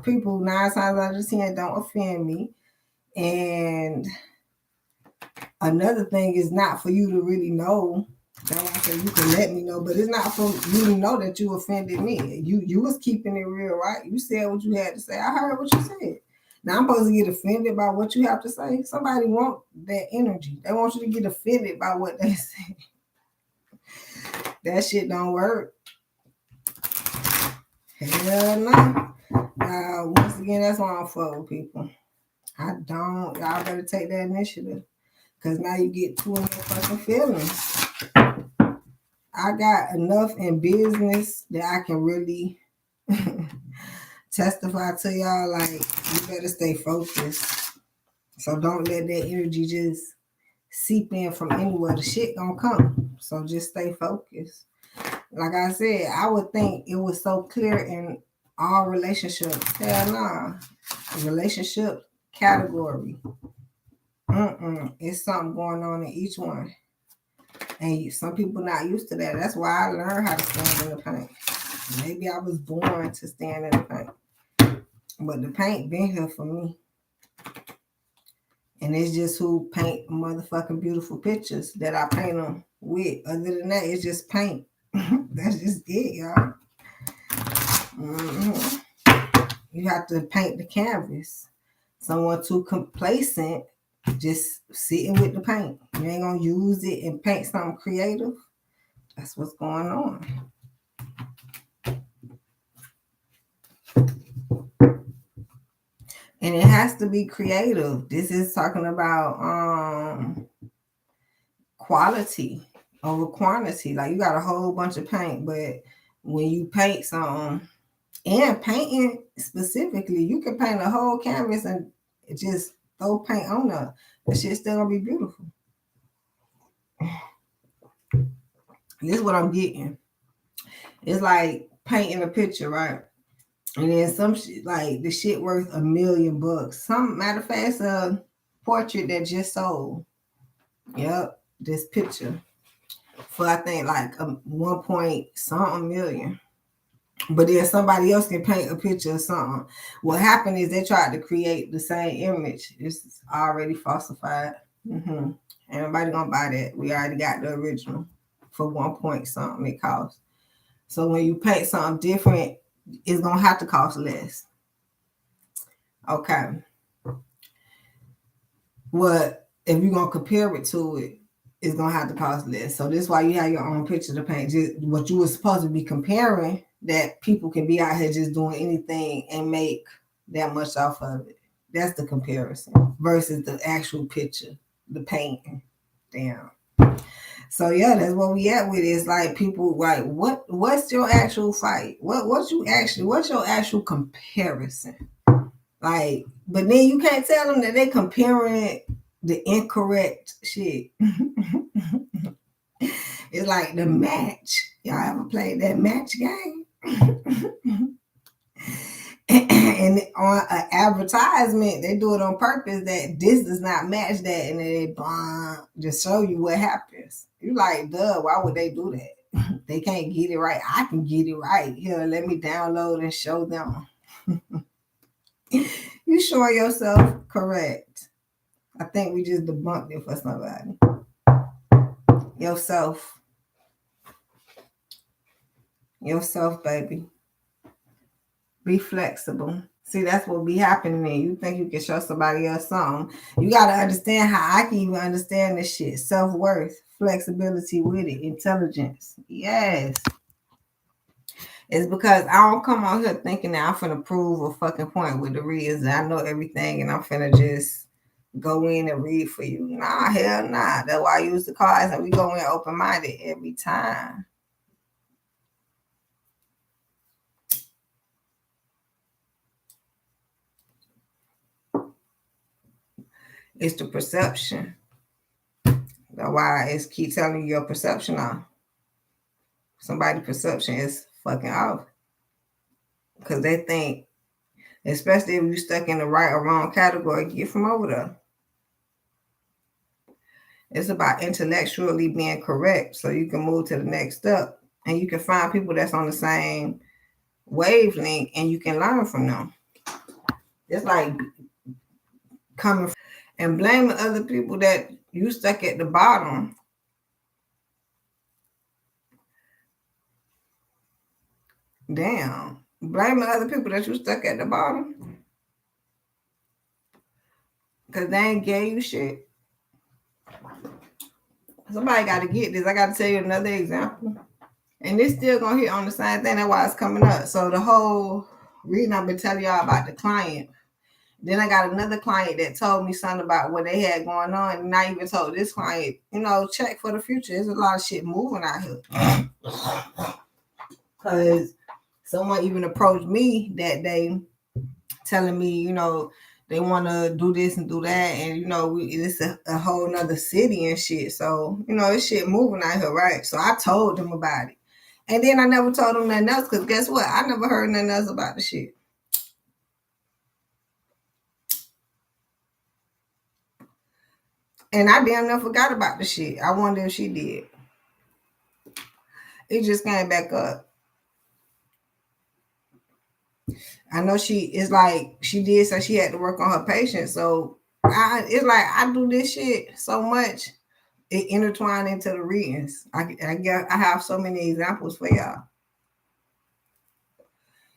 people 9 times out of 10 don't offend me. And another thing is not for you to really know. That's why I say you can let me know, but it's not for you to know that you offended me. You was keeping it real, right? You said what you had to say. I heard what you said. Now I'm supposed to get offended by what you have to say. Somebody want that energy. They want you to get offended by what they say. That shit don't work. Hell no. Once again, that's why I'm fuck with people. I don't. Y'all better take that initiative. Because now you get too in your fucking feelings. I got enough in business that I can really testify to y'all. Like, you better stay focused. So don't let that energy just seep in from anywhere. The shit gonna come. So just stay focused. Like I said, I would think it was so clear in all relationships. Hell nah. Relationship category. It's something going on in each one. And some people not used to that. That's why I learned how to stand in the paint. Maybe I was born to stand in the paint. But the paint been here for me. And it's just who paint motherfucking beautiful pictures that I paint them with. Other than that, it's just paint. That's just it, y'all. You have to paint the canvas. Someone too complacent, just sitting with the paint. You ain't gonna use it and paint something creative. That's what's going on. And it has to be creative. This is talking about quality over quantity. Like you got a whole bunch of paint, but when you paint something, and painting specifically, you can paint a whole canvas and just throw paint on there. The shit's still gonna be beautiful. This is what I'm getting. It's like painting a picture, right? And then some shit, like the shit worth $1 million. Some matter of fact, it's a portrait that just sold. Yep, this picture for I think like 1 point something million. But then somebody else can paint a picture of something. What happened is they tried to create the same image. It's already falsified. Ain't nobody gonna buy that. We already got the original for 1 point something it costs. So when you paint something different, it's gonna have to cost less. Okay. What if you're gonna compare it to it, it's gonna have to cost less. So this is why you have your own picture to paint. Just what you were supposed to be comparing, that people can be out here just doing anything and make that much off of it. That's the comparison versus the actual picture, the painting. Damn. So yeah, that's what we at with. It's like people like, what's your actual fight? What's your actual comparison? Like, but then you can't tell them that they comparing the incorrect shit. It's like the match. Y'all ever played that match game? And on an advertisement, they do it on purpose that this does not match that, and then they just show you what happens. You like, duh, why would they do that? They can't get it right. I can get it right. Here, let me download and show them. You sure yourself correct? I think we just debunked it for somebody. Yourself, baby. Be flexible. See, that's what be happening. You think you can show somebody else something. You got to understand how I can even understand this shit. Self-worth, flexibility with it, intelligence. Yes. It's because I don't come on here thinking that I'm finna prove a fucking point with the readers. I know everything and I'm finna just go in and read for you. Nah, hell nah. That's why I use the cards and we go in open-minded every time. It's the perception. That's why it's keep telling you your perception off. Somebody's perception is fucking off. Because they think, especially if you're stuck in the right or wrong category, get from over there. It's about intellectually being correct so you can move to the next step. And you can find people that's on the same wavelength and you can learn from them. It's like coming and blaming other people that you stuck at the bottom. Damn. Blaming other people that you stuck at the bottom. Because they ain't gave you shit. Somebody got to get this. I got to tell you another example. And this still going to hit on the same thing. That's why it's coming up. So the whole reason I've been telling y'all about the client. Then I got another client that told me something about what they had going on. And I even told this client, check for the future. There's a lot of shit moving out here. Because someone even approached me that day telling me, they want to do this and do that. And, it's a whole nother city and shit. So, this shit moving out here, right? So I told them about it. And then I never told them nothing else because guess what? I never heard nothing else about the shit. And I damn near forgot about the shit. I wonder if she did. It just came back up. I know it's like she did say she had to work on her patience. So it's like I do this shit so much, it intertwined into the readings. I have so many examples for y'all.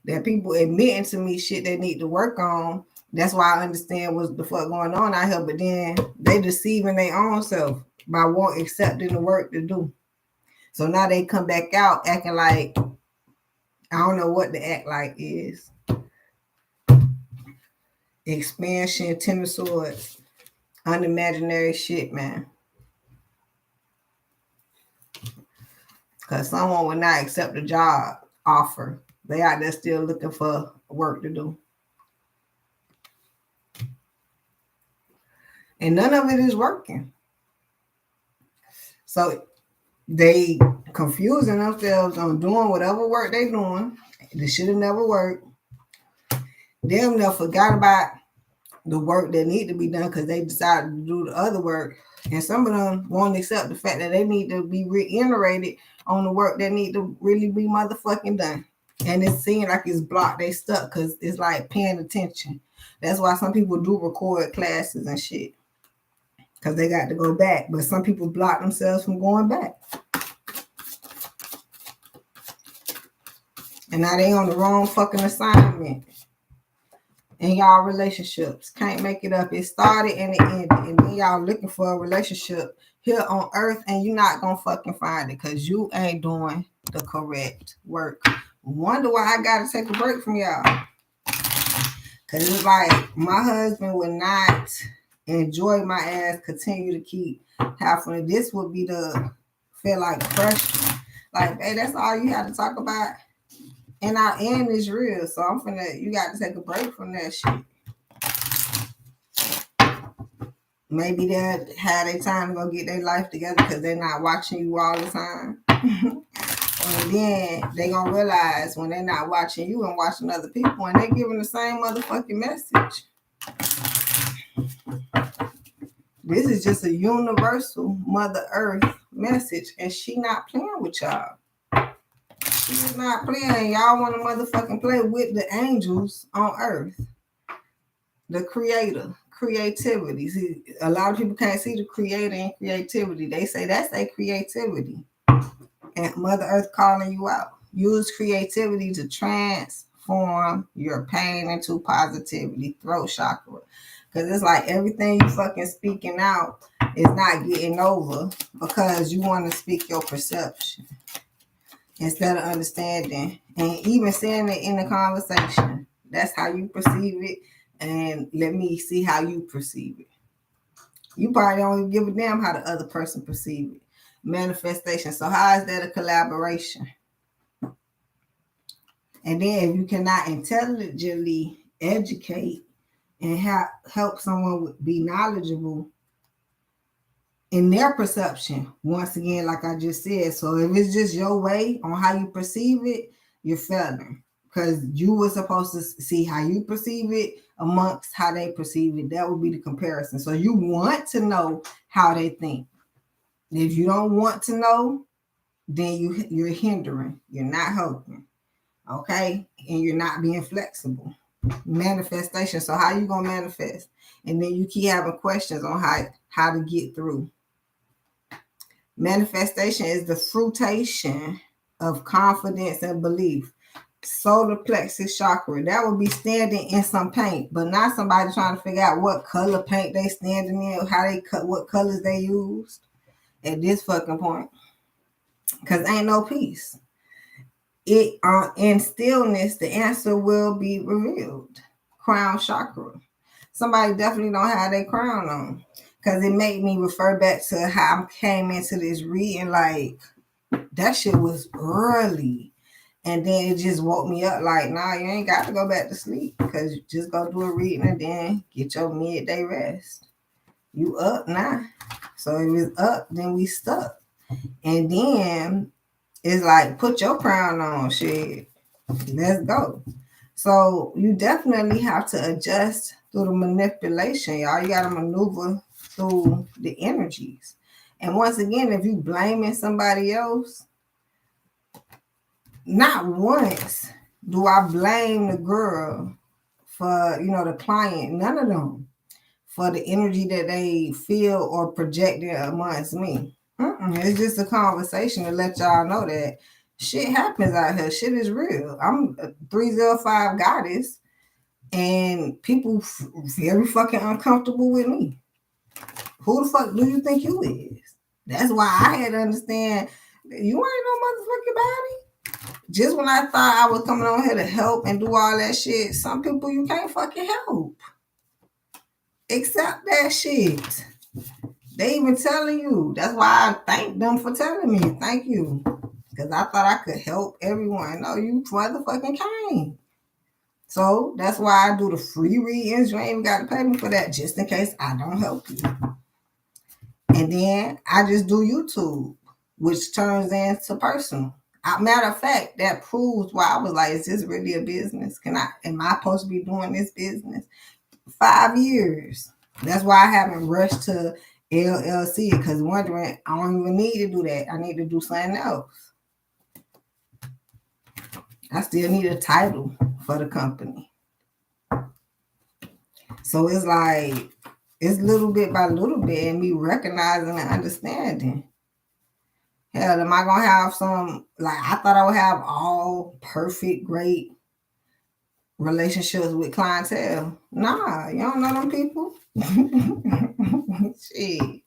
That people admitting to me shit they need to work on. That's why I understand what's the fuck going on out here. But then they deceiving their own self by won't accepting the work to do. So now they come back out acting like I don't know what the act like is. Expansion, Ten of Swords, unimaginary shit, man. Because someone will not accept a job offer. They out there still looking for work to do. And none of it is working. So they confusing themselves on doing whatever work they doing. This should have never worked. Them never forgot about the work that need to be done because they decided to do the other work. And some of them won't accept the fact that they need to be reiterated on the work that need to really be motherfucking done. And it seems like it's blocked. They stuck because it's like paying attention. That's why some people do record classes and shit. Because they got to go back. But some people block themselves from going back. And now they on the wrong fucking assignment. And y'all relationships can't make it up. It started and it ended. And then y'all looking for a relationship here on earth and you're not gonna fucking find it because you ain't doing the correct work. Wonder why I gotta take a break from y'all. Cause it's like my husband would not enjoy my ass, continue to keep having this would be the feel like pressure. Like, hey, that's all you have to talk about. And our end is real, so you got to take a break from that shit. Maybe they'll have their time to go get their life together because they're not watching you all the time. And then they gonna realize when they're not watching you and watching other people and they're giving the same motherfucking message. This is just a universal Mother Earth message and she not playing with y'all. She's not playing. Y'all want to motherfucking play with the angels on earth. The creator, creativity. See, a lot of people can't see the creator and creativity. They say that's their creativity. And Mother Earth calling you out. Use creativity to transform your pain into positivity. Throat chakra. Because it's like everything you fucking speaking out is not getting over because you want to speak your perception. Instead of understanding and even saying it in the conversation. That's how you perceive it. And let me see how you perceive it. You probably don't even give a damn how the other person perceive it. Manifestation. So how is that a collaboration? And then if you cannot intelligently educate and help someone be knowledgeable in their perception, once again, like I just said, so if it's just your way on how you perceive it, you're failing because you were supposed to see how you perceive it amongst how they perceive it. That would be the comparison. So you want to know how they think. If you don't want to know, then you're hindering. You're not helping. Okay? And you're not being flexible. Manifestation. So how you going to manifest? And then you keep having questions on how to get through. Manifestation is the fruitation of confidence and belief. Solar plexus chakra. That would be standing in some paint, but not somebody trying to figure out what color paint they standing in, how they cut, what colors they used at this fucking point. Because ain't no peace. In stillness, the answer will be revealed. Crown chakra. Somebody definitely don't have their crown on. Because it made me refer back to how I came into this reading, like, that shit was early. And then it just woke me up like, nah, you ain't got to go back to sleep. Because you just go do a reading and then get your midday rest. You up now. So if it's up, then we stuck. And then it's like, put your crown on, shit. Let's go. So you definitely have to adjust through the manipulation, y'all. You got to maneuver through the energies. And once again, if you blaming somebody else, not once do I blame the girl for, the client, none of them, for the energy that they feel or projected amongst me. It's just a conversation to let y'all know that Shit happens out here. Shit is real. I'm a 305 goddess, and people very fucking uncomfortable with me. Who the fuck do you think you is? That's why I had to understand you ain't no motherfucking body. Just when I thought I was coming on here to help and do all that shit, some people you can't fucking help. Accept that shit. They even telling you. That's why I thank them for telling me. Thank you. Because I thought I could help everyone. No, you motherfucking can't. So that's why I do the free readings. You ain't even got to pay me for that, just in case I don't help you. And then I just do YouTube, which turns into personal. Matter of fact, that proves why I was like, is this really a business? Am I supposed to be doing this business? 5 years. That's why I haven't rushed to LLC, because wondering, I don't even need to do that. I need to do something else. I still need a title for the company. So it's like, it's little bit by little bit, and me recognizing and understanding. Hell, am I going to have some, like, I thought I would have all perfect, great relationships with clientele. Nah, you don't know them people. Shit.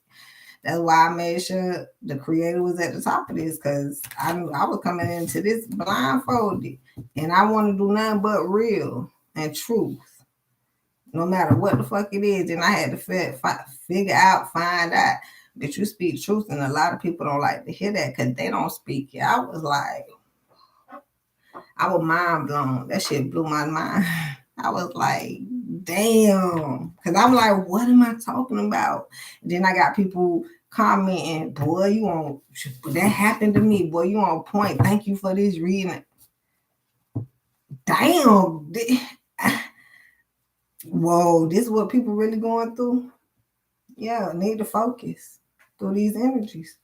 That's why I made sure the creator was at the top of this, because I knew I was coming into this blindfolded, and I want to do nothing but real and truth, no matter what the fuck it is. And I had to figure out, find out that you speak truth, and a lot of people don't like to hear that because they don't speak it. I was like, I was mind blown. That shit blew my mind. I was like, damn. Because I'm like, what am I talking about? And then I got people commenting, boy, you on, that happened to me. Boy, you on point. Thank you for this reading. Damn. Whoa, this is what people really going through? Yeah, need to focus through these energies.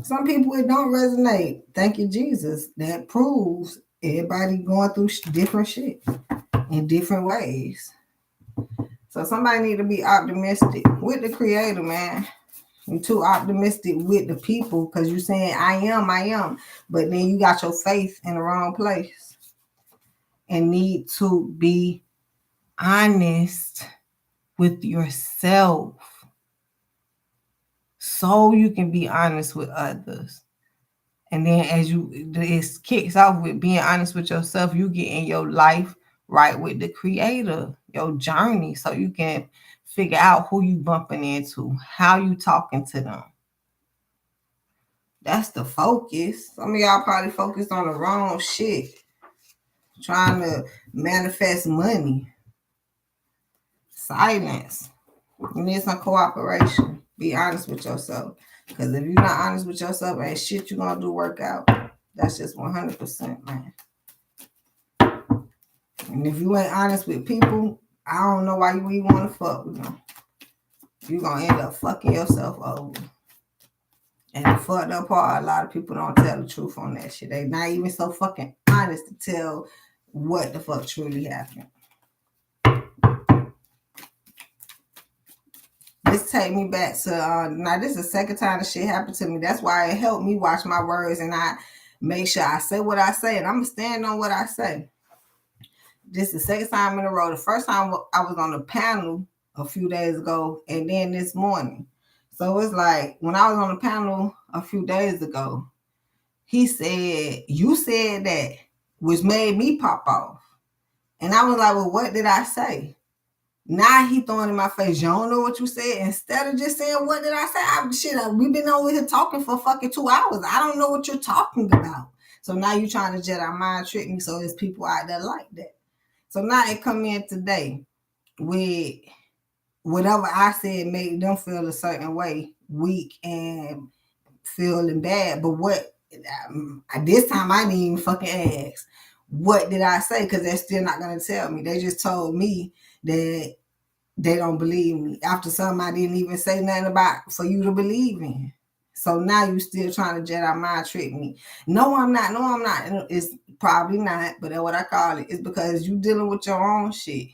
Some people, it don't resonate. Thank you, Jesus. That proves everybody going through different shit in different ways. So somebody need to be optimistic with the creator, man. You're too optimistic with the people because you're saying, I am. But then you got your faith in the wrong place. And need to be honest with yourself so you can be honest with others. And then as it kicks off with being honest with yourself, you get in your life right with the creator, your journey, so you can figure out who you bumping into, how you talking to them. That's the focus. Some of y'all probably focused on the wrong shit, trying to manifest money. Silence. You need some cooperation. Be honest with yourself. Because if you're not honest with yourself, ain't shit you gonna do work out. That's just 100%, man. And if you ain't honest with people, I don't know why you even want to fuck with them. You're gonna end up fucking yourself over. And the fucked up part, a lot of people don't tell the truth on that shit. They not even so fucking honest to tell what the fuck truly happened. This take me back to, now this is the second time this shit happened to me. That's why it helped me watch my words, and I make sure I say what I say, and I'm going to stand on what I say. This is the second time in a row. The first time I was on the panel a few days ago, and then this morning. So it's like, when I was on the panel a few days ago, he said, you said that, which made me pop off. And I was like, well, what did I say? Now he throwing in my face, you don't know what you said. Instead of just saying, what did I say? We've been over here talking for fucking 2 hours. I don't know what you're talking about. So now you're trying to Jedi mind trick me, so there's people out there like that. So now it come in today with whatever I said made them feel a certain way, weak and feeling bad. But what, this time I didn't even fucking ask, what did I say? Because they're still not going to tell me. They just told me that they don't believe me after something I didn't even say nothing about for you to believe in. So now you still trying to Jedi mind trick me. No, I'm not. It's probably not, but that's what I call it. It's because you dealing with your own shit.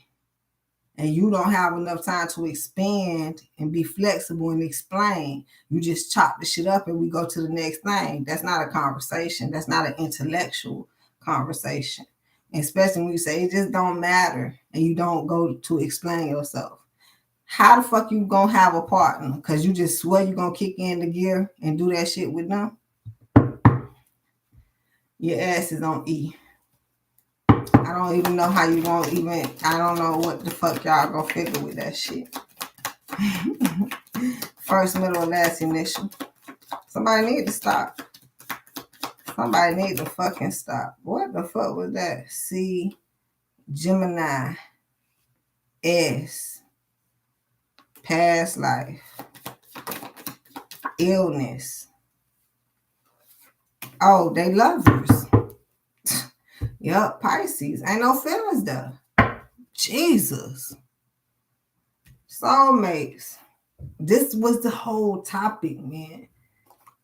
and you don't have enough time to expand and be flexible and explain. You just chop the shit up and we go to the next thing. That's not a conversation. That's not an intellectual conversation. And especially when you say it just don't matter and you don't go to explain yourself. How the fuck you gonna have a partner? Because you just swear you gonna kick in the gear and do that shit with them? Your ass is on E. I don't even know how you gonna even, I don't know what the fuck y'all gonna figure with that shit. First, middle, and last initial. Somebody need to stop. Somebody need to fucking stop. What the fuck was that? C, Gemini, S, past life, illness. Oh, they lovers. Yup, Pisces. Ain't no feelings though. Jesus. Soulmates. This was the whole topic, man.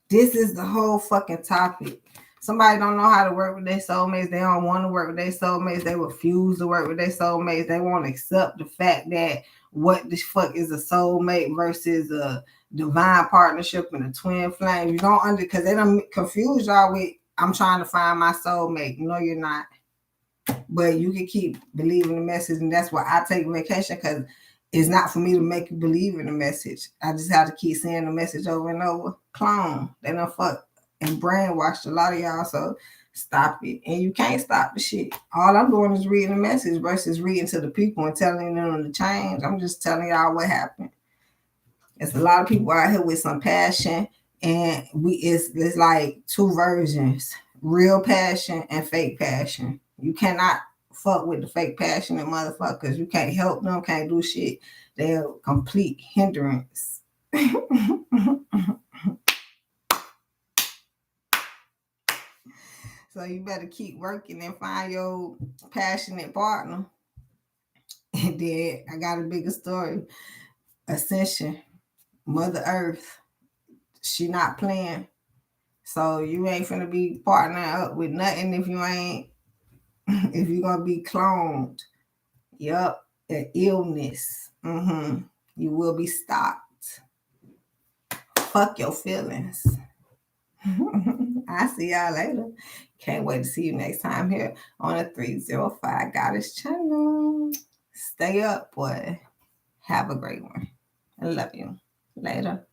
This is the whole fucking topic. Somebody don't know how to work with their soulmates. They don't want to work with their soulmates. They refuse to work with their soulmates. They won't accept the fact that what the fuck is a soulmate versus a divine partnership and a twin flame. You don't because they don't confuse y'all with I'm trying to find my soulmate. No, you're not. But you can keep believing the message, and that's why I take vacation, because it's not for me to make you believe in the message. I just have to keep saying the message over and over. Clone. They done fuck and brainwashed a lot of y'all, so stop it. And you can't stop the shit. All I'm doing is reading the message versus reading to the people and telling them to change. I'm just telling y'all what happened. There's a lot of people out here with some passion, and it's like two versions: real passion and fake passion. You cannot fuck with the fake passionate motherfuckers. You can't help them, can't do shit. They're a complete hindrance. So you better keep working and find your passionate partner. And then I got a bigger story. Ascension, Mother Earth, she not playing. So you ain't finna be partnering up with nothing if you ain't, if you're gonna be cloned. Yup, an illness. You will be stopped. Fuck your feelings. I'll see y'all later. Can't wait to see you next time here on the 305 Goddess channel. Stay up, boy. Have a great one. I love you. Later.